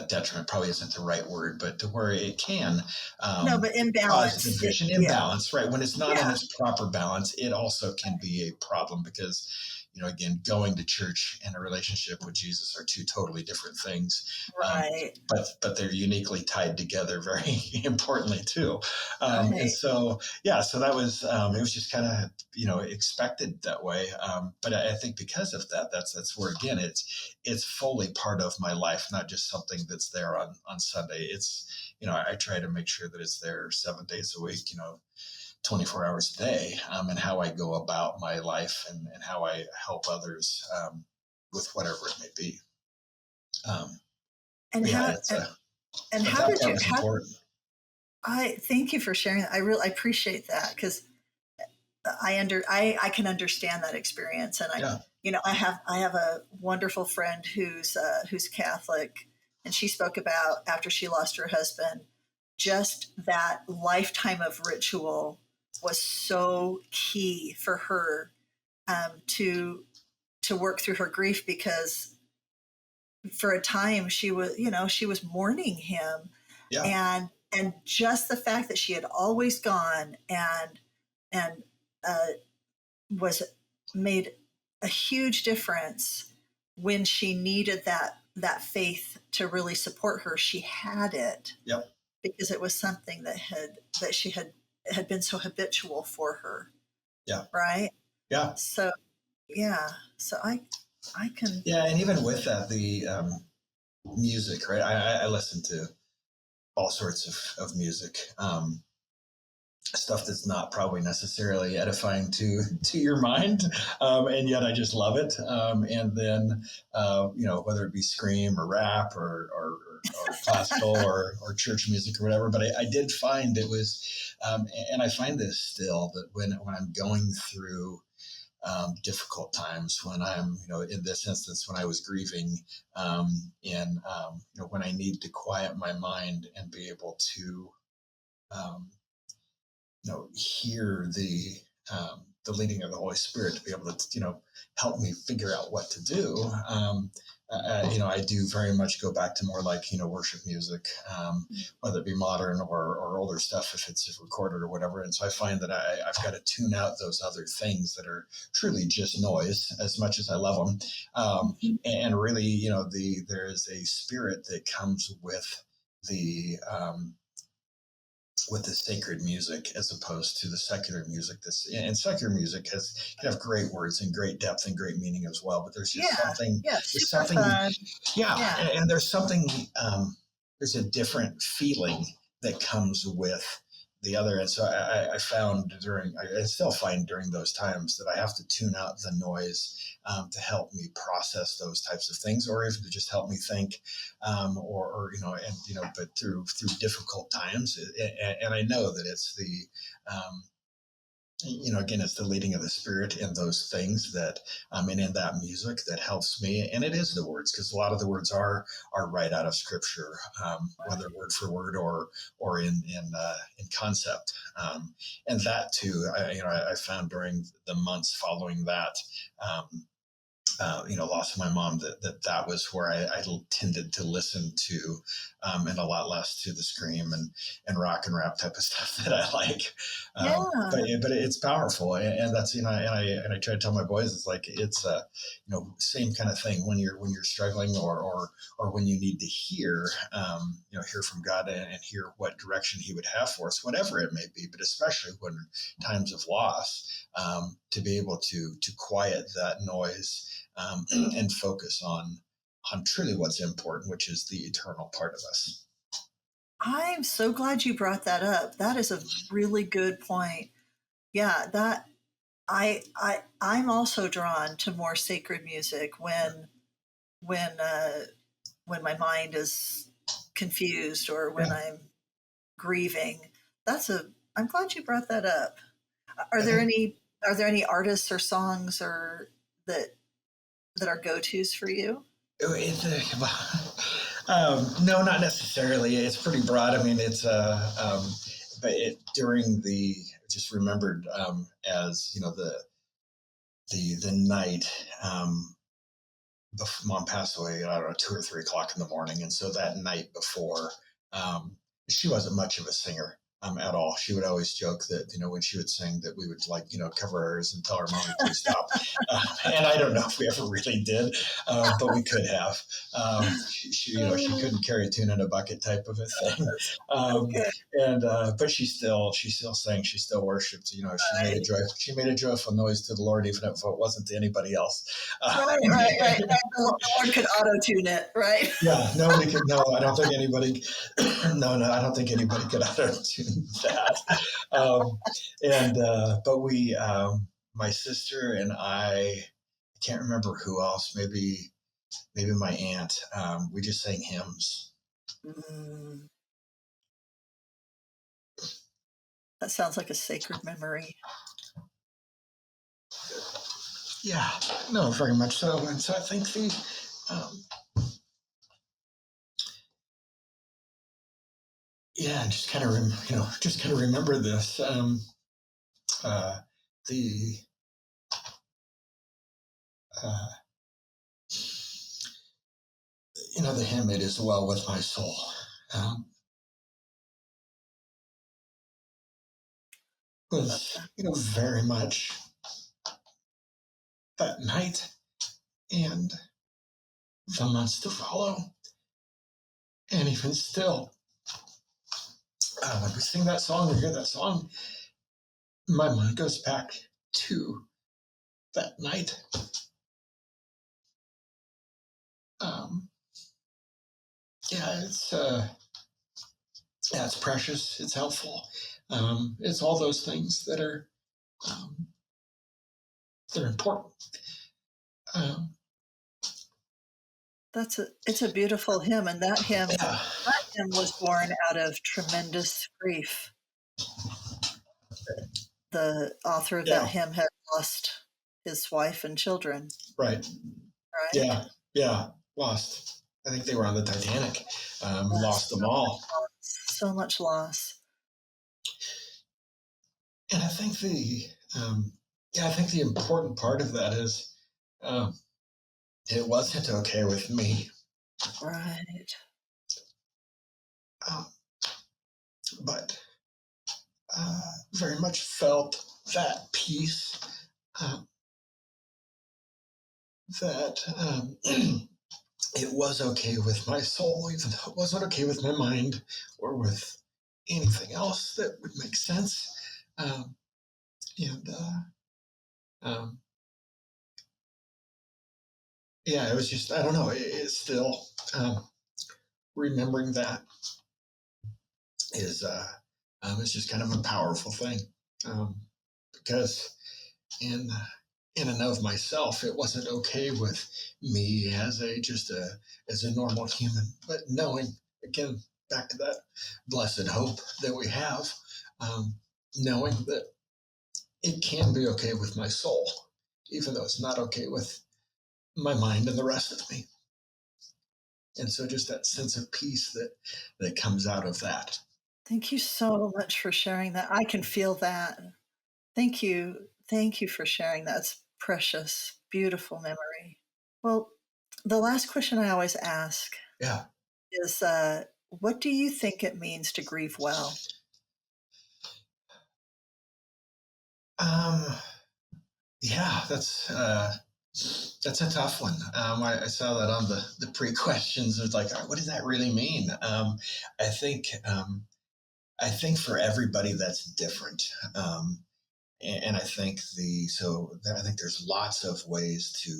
detriment probably isn't the right word, but to where it can No, but cause imbalance. division, Yeah, imbalance, right? When it's not in yeah, its proper balance, it also can be a problem because, again, going to church and a relationship with Jesus are two totally different things. right, But they're uniquely tied together very importantly too. And right. so, yeah, so that was, it was just kind of, expected that way. But I think because of that, that's where, again, it's fully part of my life, not just something that's there on Sunday. I try to make sure that it's there 7 days a week, 24 hours a day, and how I go about my life, and how I help others, with whatever it may be. Um, And yeah, how it's and but how that did part you was how important. I thank you for sharing that. I appreciate that because I can understand that experience, and Yeah, I have a wonderful friend who's Catholic, and she spoke about after she lost her husband, just that lifetime of ritual was so key for her, to work through her grief because for a time she was mourning him, yeah, and just the fact that she had always gone and uh, was made a huge difference when she needed that faith to really support her. She had it yep, because it was something that she had been so habitual for her, yeah, right? yeah, So yeah, so I can. yeah. And even with that, the music, right? I listen to all sorts of music. Stuff that's not probably necessarily edifying to your mind, and yet I just love it. And then whether it be scream or rap or classical or church music or whatever. But I did find it was, and I find this still, that when I'm going through difficult times, when I'm, in this instance, when I was grieving, and when I need to quiet my mind and be able to um, hear the leading of the Holy Spirit, to be able to, help me figure out what to do. I do very much go back to more like, worship music, whether it be modern or older stuff, if it's recorded or whatever. And so I find that I've got to tune out those other things that are truly just noise, as much as I love them. And really, there is a spirit that comes the, um, with the sacred music, as opposed to the secular music. And secular music can have great words and great depth and great meaning as well, but Yeah, yeah, there's super something, fun. yeah, Yeah, and there's something, there's a different feeling that comes with the other. And so I found I still find during those times that I have to tune out the noise, to help me process those types of things, or even to just help me think, but through difficult times. And I know that it's again, it's the leading of the Spirit in those things that, and in that music that helps me. And it is the words, because a lot of the words are right out of Scripture, whether word for word or in concept. And that too, I found during the months following that. Loss of my mom, that was where I tended to listen to, and a lot less to the scream and rock and rap type of stuff that I like. Yeah. But it's powerful, and that's and I try to tell my boys, it's like it's same kind of thing when you're struggling or when you need to hear from God and hear what direction He would have for us, whatever it may be, but especially when times of loss, to be able to quiet that noise, and focus on truly what's important, which is the eternal part of us. I'm so glad you brought that up. That is a really good point. Yeah, that I'm also drawn to more sacred music when uh, when my mind is confused or when Yeah, I'm grieving. That's a I'm glad you brought that up. Are I there think any are there any artists or songs or that are go-tos for you? no, not necessarily. It's pretty broad. I mean, but during the just remembered, as the night. Mom passed away, I don't know, 2 or 3 o'clock in the morning. And so that night before, um, she wasn't much of a singer, at all. She would always joke that, when she would sing, that we would cover her ears and tell her, "Mommy, please stop." And I don't know if we ever really did, but we could have. She couldn't carry a tune in a bucket type of a thing. Um, Okay. but she still sang, she still worshipped, Right. she made a joyful noise to the Lord, even if it wasn't to anybody else. Right. The Lord could auto tune it, right? Yeah, nobody could. No, I don't think anybody. No, I don't think anybody could auto tune that. Um, and but my sister and I can't remember who else. Maybe my aunt. We just sang hymns. Mm, that sounds like a sacred memory. Yeah, no, very much so. And so I think um, just kind of remember this. Uh, the uh, the hymn, "It Is Well With My Soul," um, Love was that. very much that night and the months to follow. And even still, when we sing that song or hear that song, my mind goes back to that night. Um, yeah, it's precious. It's helpful. It's all those things that are um, they're important. Um, It's a beautiful hymn, and yeah, that hymn was born out of tremendous grief. The author of that yeah, hymn had lost his wife and children, right. right? Yeah, yeah. Lost. I think they were on the Titanic. Yes, Lost them all. so much loss. And um, I think the important part of that is, um, it wasn't okay with me, Right. uh, but very much felt that peace, uh, that it was okay with my soul, even though it wasn't okay with my mind or with anything else that would make sense. Um, and um, yeah, it was just, I don't know, it's still, remembering that is, it's just kind of a powerful thing, um, because in in and of myself, it wasn't okay with me as a normal human, but knowing, again, back to that blessed hope that we have, um, knowing that it can be okay with my soul, even though it's not okay with my mind and the rest of me. And so just that sense of peace that comes out of that. Thank you so much for sharing that. I can feel that. Thank you. Thank you for sharing that. It's precious, beautiful memory. Well, the last question I always ask Yeah. is what do you think it means to grieve well? Um, yeah, that's a tough one. I saw that on the pre-questions. It's like, what does that really mean? I think I think for everybody that's different. And I think I think there's lots of ways to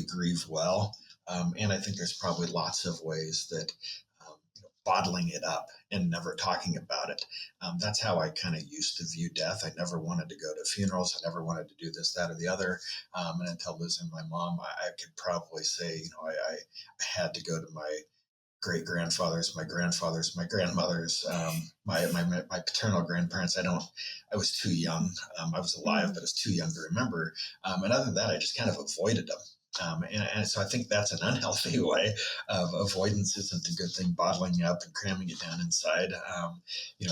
grieve well, and I think there's probably lots of ways that bottling it up and never talking about it. That's how I kind of used to view death. I never wanted to go to funerals. I never wanted to do this, that, or the other. And until losing my mom, I could probably say, I had to go to my great grandfathers, my grandfathers, my grandmothers, my paternal grandparents. I was too young. I was alive, but I was too young to remember. And other than that, I just kind of avoided them. And so I think that's an unhealthy way of avoidance. Isn't a good thing, bottling up and cramming it down inside.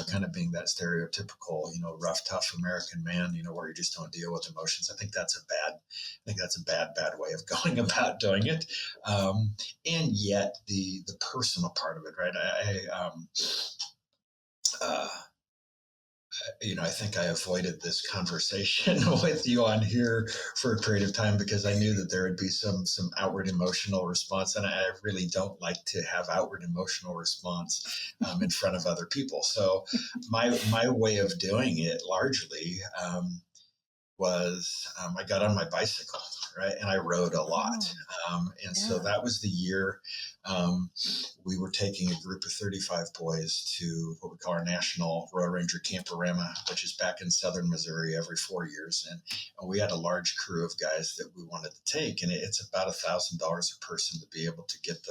Kind of being that stereotypical, rough, tough American man, where you just don't deal with emotions. I think that's a bad way of going about doing it. And yet the personal part of it, right? Uh, I think I avoided this conversation with you on here for a period of time because I knew that there would be some outward emotional response, and I really don't like to have outward emotional response in front of other people. So my way of doing it largely was I got on my bicycle, right? And I rode a lot. So that was the year we were taking a group of 35 boys to what we call our National Road Ranger Camporama, which is back in southern Missouri every 4 years. And we had a large crew of guys that we wanted to take. And it's about $1,000 a person to be able to get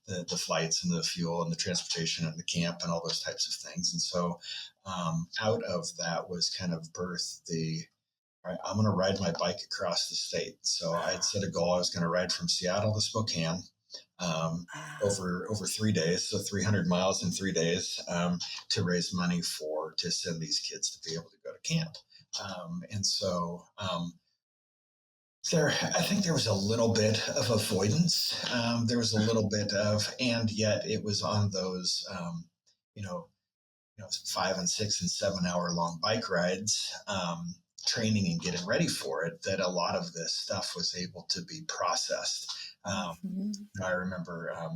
the flights and the fuel and the transportation and the camp and all those types of things. And so out of that was kind of birthed all right, I'm going to ride my bike across the state. So I had set a goal. I was going to ride from Seattle to Spokane over 3 days, so 300 miles in 3 days, to raise money to send these kids to be able to go to camp. And so I think there was a little bit of avoidance. There was a little bit of, and yet it was on those, 5 and 6 and 7 hour long bike rides, training and getting ready for it, that a lot of this stuff was able to be processed. I remember I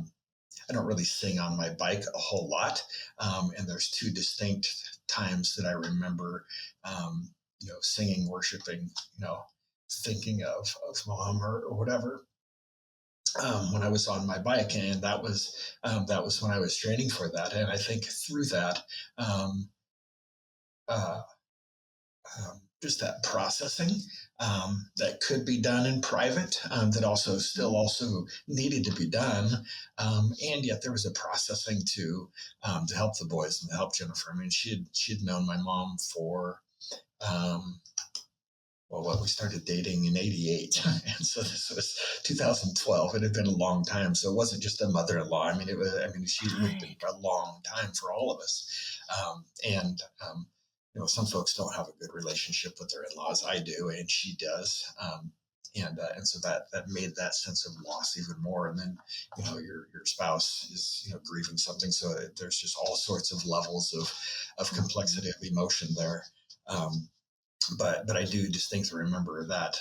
don't really sing on my bike a whole lot, and there's two distinct times that I remember, singing, worshiping, thinking of mom or whatever. When I was on my bike, and that was when I was training for that, and I think through that, uh, just that processing that could be done in private, that also needed to be done, and yet there was a processing to help the boys and to help Jennifer. I mean, she had known my mom for we started dating in '88, and so this was 2012. It had been a long time, so it wasn't just a mother-in-law. I mean, she lived been a long time for all of us, and some folks don't have a good relationship with their in-laws. I do, and she does. And so that made that sense of loss even more. And then, your spouse is, grieving something. So there's just all sorts of levels of complexity of emotion there. But I do distinctly remember that,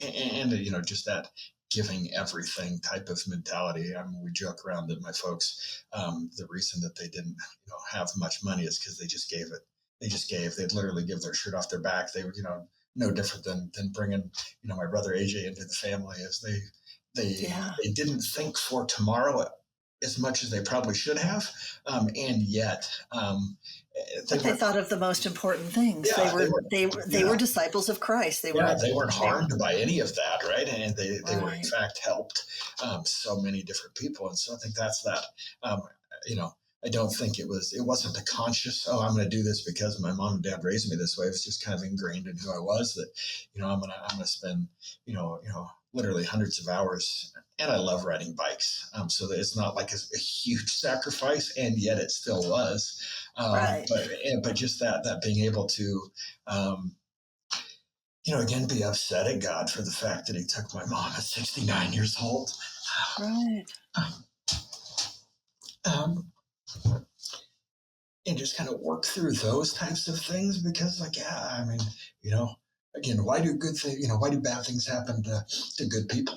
and just that giving everything type of mentality. I mean, we joke around that my folks, the reason that they didn't, have much money is because they just gave it. They just gave. They'd literally give their shirt off their back. They were, no different than bringing, my brother AJ into the family. As they didn't think for tomorrow as much as they probably should have, and yet. But they thought of the most important things. Yeah, they were disciples of Christ. They weren't harmed by any of that, right? And they were in fact helped so many different people. And so I think that's that. I don't think it wasn't a conscious, oh, I'm going to do this because my mom and dad raised me this way. It was just kind of ingrained in who I was that, I'm going to spend, literally hundreds of hours. And I love riding bikes. So that it's not like a huge sacrifice, and yet it still was. Right. But just that being able to, um, again, be upset at God for the fact that he took my mom at 69 years old. Right. Um, and just kind of work through those types of things because, like, yeah, I mean, again, why do good things, why do bad things happen to good people?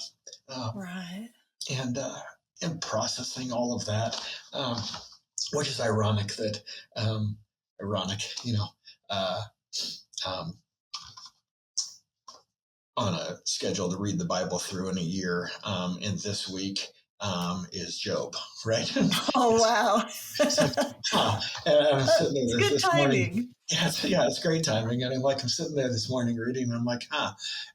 Um, Right. and, uh, and processing all of that, which is ironic that, ironic, uh, um, on a schedule to read the Bible through in a year. And this week is Job, right? Oh, wow. It's like, and I'm sitting It's there good this morning. timing. It's great timing. And I'm sitting there this morning reading, and I'm like,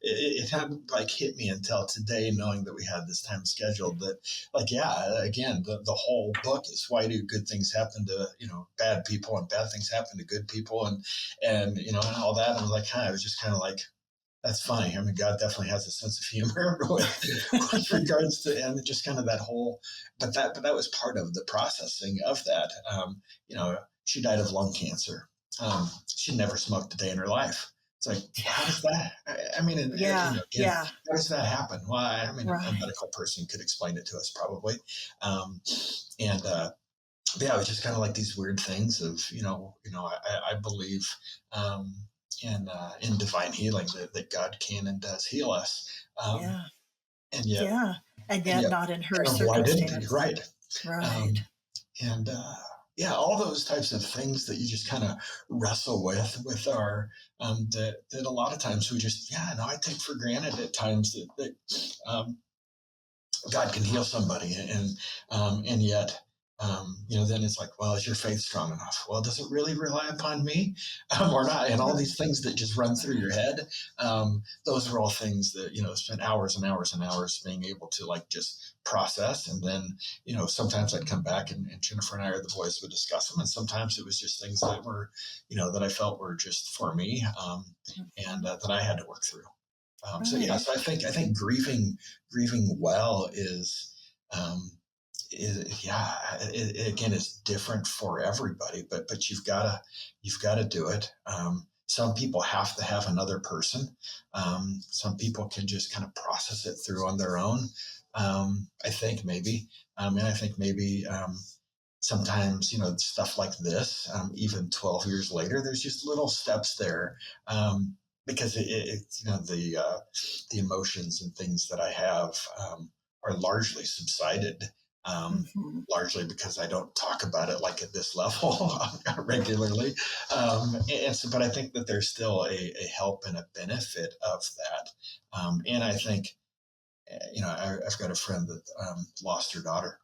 it hadn't like hit me until today, knowing that we had this time scheduled. That, like, yeah, again, the whole book is why do good things happen to bad people, and bad things happen to good people, and and all that. And I was like, I was just kind of like, that's funny. I mean, God definitely has a sense of humor with regards to, and just kind of that whole, but that was part of the processing of that. She died of lung cancer. She never smoked a day in her life. It's like, how does that? I mean, Yeah. again, Yeah. how does that happen? Well, I mean, a Right. medical person could explain it to us probably, and but yeah, it was just kind of like these weird things of, I believe um, in divine healing that God can and does heal us, um, Yeah. and yet Yeah. And and yet yet not in her kind of why didn't he? circumstance. Right. Right. Um, and Yeah, all those types of things that you just kind of wrestle with our that a lot of times we just I take for granted at times that God can heal somebody, and yet, then it's like, well, is your faith strong enough? Well, does it really rely upon me, or not? And all Right. these things that just run through your head, those are all things that spend hours and hours and hours being able to like just process, and then sometimes I'd come back and Jennifer and I or the boys would discuss them, and sometimes it was just things that were that I felt were just for me, and that I had to work through. Right. So I think grieving well is again is different for everybody, but you've got to do it. Some people have to have another person. Some people can just kind of process it through on their own. I think maybe, and I think maybe sometimes stuff like this, even 12 years later, there's just little steps there, because the emotions and things that I have are largely subsided, Hmm. largely because I don't talk about it like at this level regularly, but I think that there's still a help and a benefit of that, and I think I've got a friend that lost her daughter,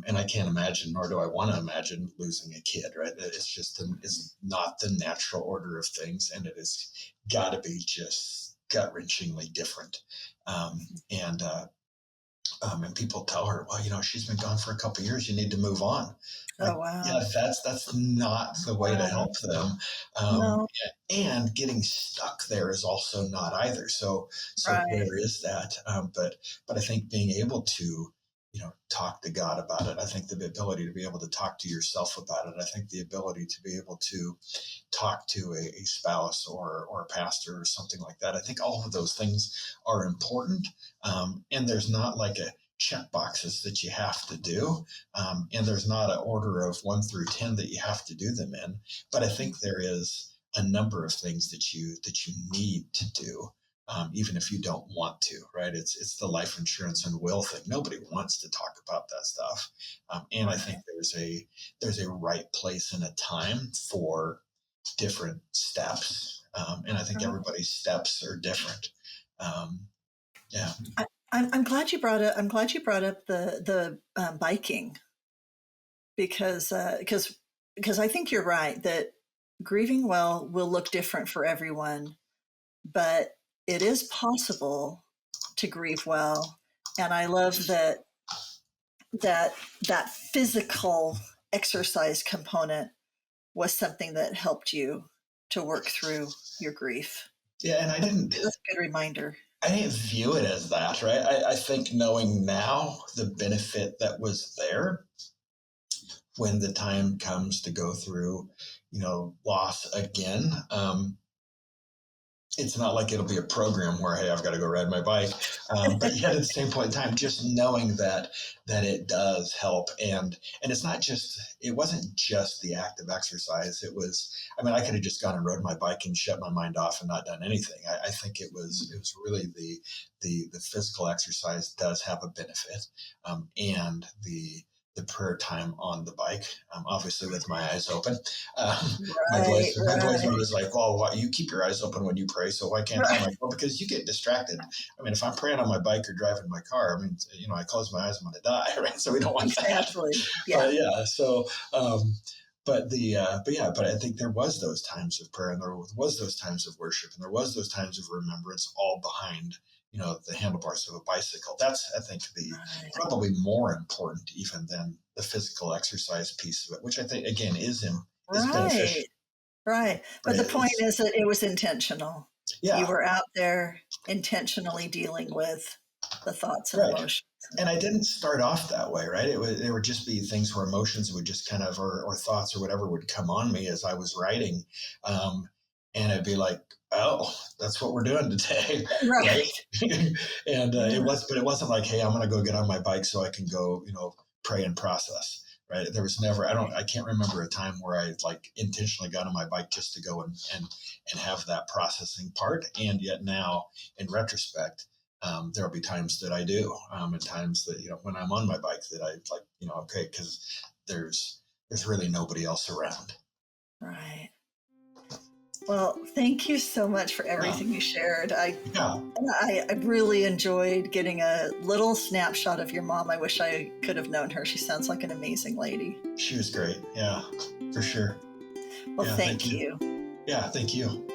and I can't imagine, nor do I want to imagine losing a kid. Right? It's not the natural order of things, and it has got to be just gut wrenchingly different. And people tell her, well, she's been gone for a couple of years. You need to move on. Like, Oh, wow. yeah, that's not the way to Wow. help them. Um, No. and getting stuck there is also not either. So Right. where is that? But I think being able to, talk to God about it. I think the ability to be able to talk to yourself about it. I think the ability to be able to talk to a spouse or a pastor or something like that. I think all of those things are important. And there's not like a check boxes that you have to do. And there's not an order of 1 through 10 that you have to do them in. But I think there is a number of things that you need to do. Even if you don't want to, right? It's the life insurance and will thing. Nobody wants to talk about that stuff, and I think Right. there's a right place and a time for different steps, and I think Right. everybody's steps are different. Um, yeah, I'm glad you brought up. I'm glad you brought up the biking because I think you're right that grieving well will look different for everyone, but it is possible to grieve well, and I love that that physical exercise component was something that helped you to work through your grief. Yeah, and That's a good reminder. I didn't view it as that, right? I think knowing now the benefit that was there when the time comes to go through, loss again. It's not like it'll be a program where, hey, I've got to go ride my bike. But yet at the same point in time, just knowing that it does help. And it's not just, it wasn't just the act of exercise. It was, I mean, I could have just gone and rode my bike and shut my mind off and not done anything. I think it was really the physical exercise does have a benefit. And the prayer time on the bike, obviously with my eyes open. My boys were always like, "Well, why, you keep your eyes open when you pray, so why can't I?" I'm like, well, because you get distracted. I mean, if I'm praying on my bike or driving my car, I mean, I close my eyes, I'm going to die, right? So we don't want that. Yeah. Yeah. So, but I think there was those times of prayer, and there was those times of worship, and there was those times of remembrance, all behind the handlebars of a bicycle. That's, I think, probably more important even than the physical exercise piece of it, which I think again is beneficial. Right. But the point is that it was intentional. Yeah. You were out there intentionally dealing with the thoughts and emotions. And I didn't start off that way, right? There would just be things where emotions would just kind of, or thoughts or whatever would come on me as I was writing. And I'd be like, oh, that's what we're doing today. Right. And it wasn't like, hey, I'm going to go get on my bike so I can go, pray and process. Right. There was never, I can't remember a time where I like intentionally got on my bike just to go and have that processing part. And yet now in retrospect, there'll be times that I do, and times that, when I'm on my bike that I like, okay, because there's really nobody else around. Right. Well, thank you so much for everything you shared. I really enjoyed getting a little snapshot of your mom. I wish I could have known her. She sounds like an amazing lady. She was great. Yeah, for sure. Well, thank you. Yeah, thank you.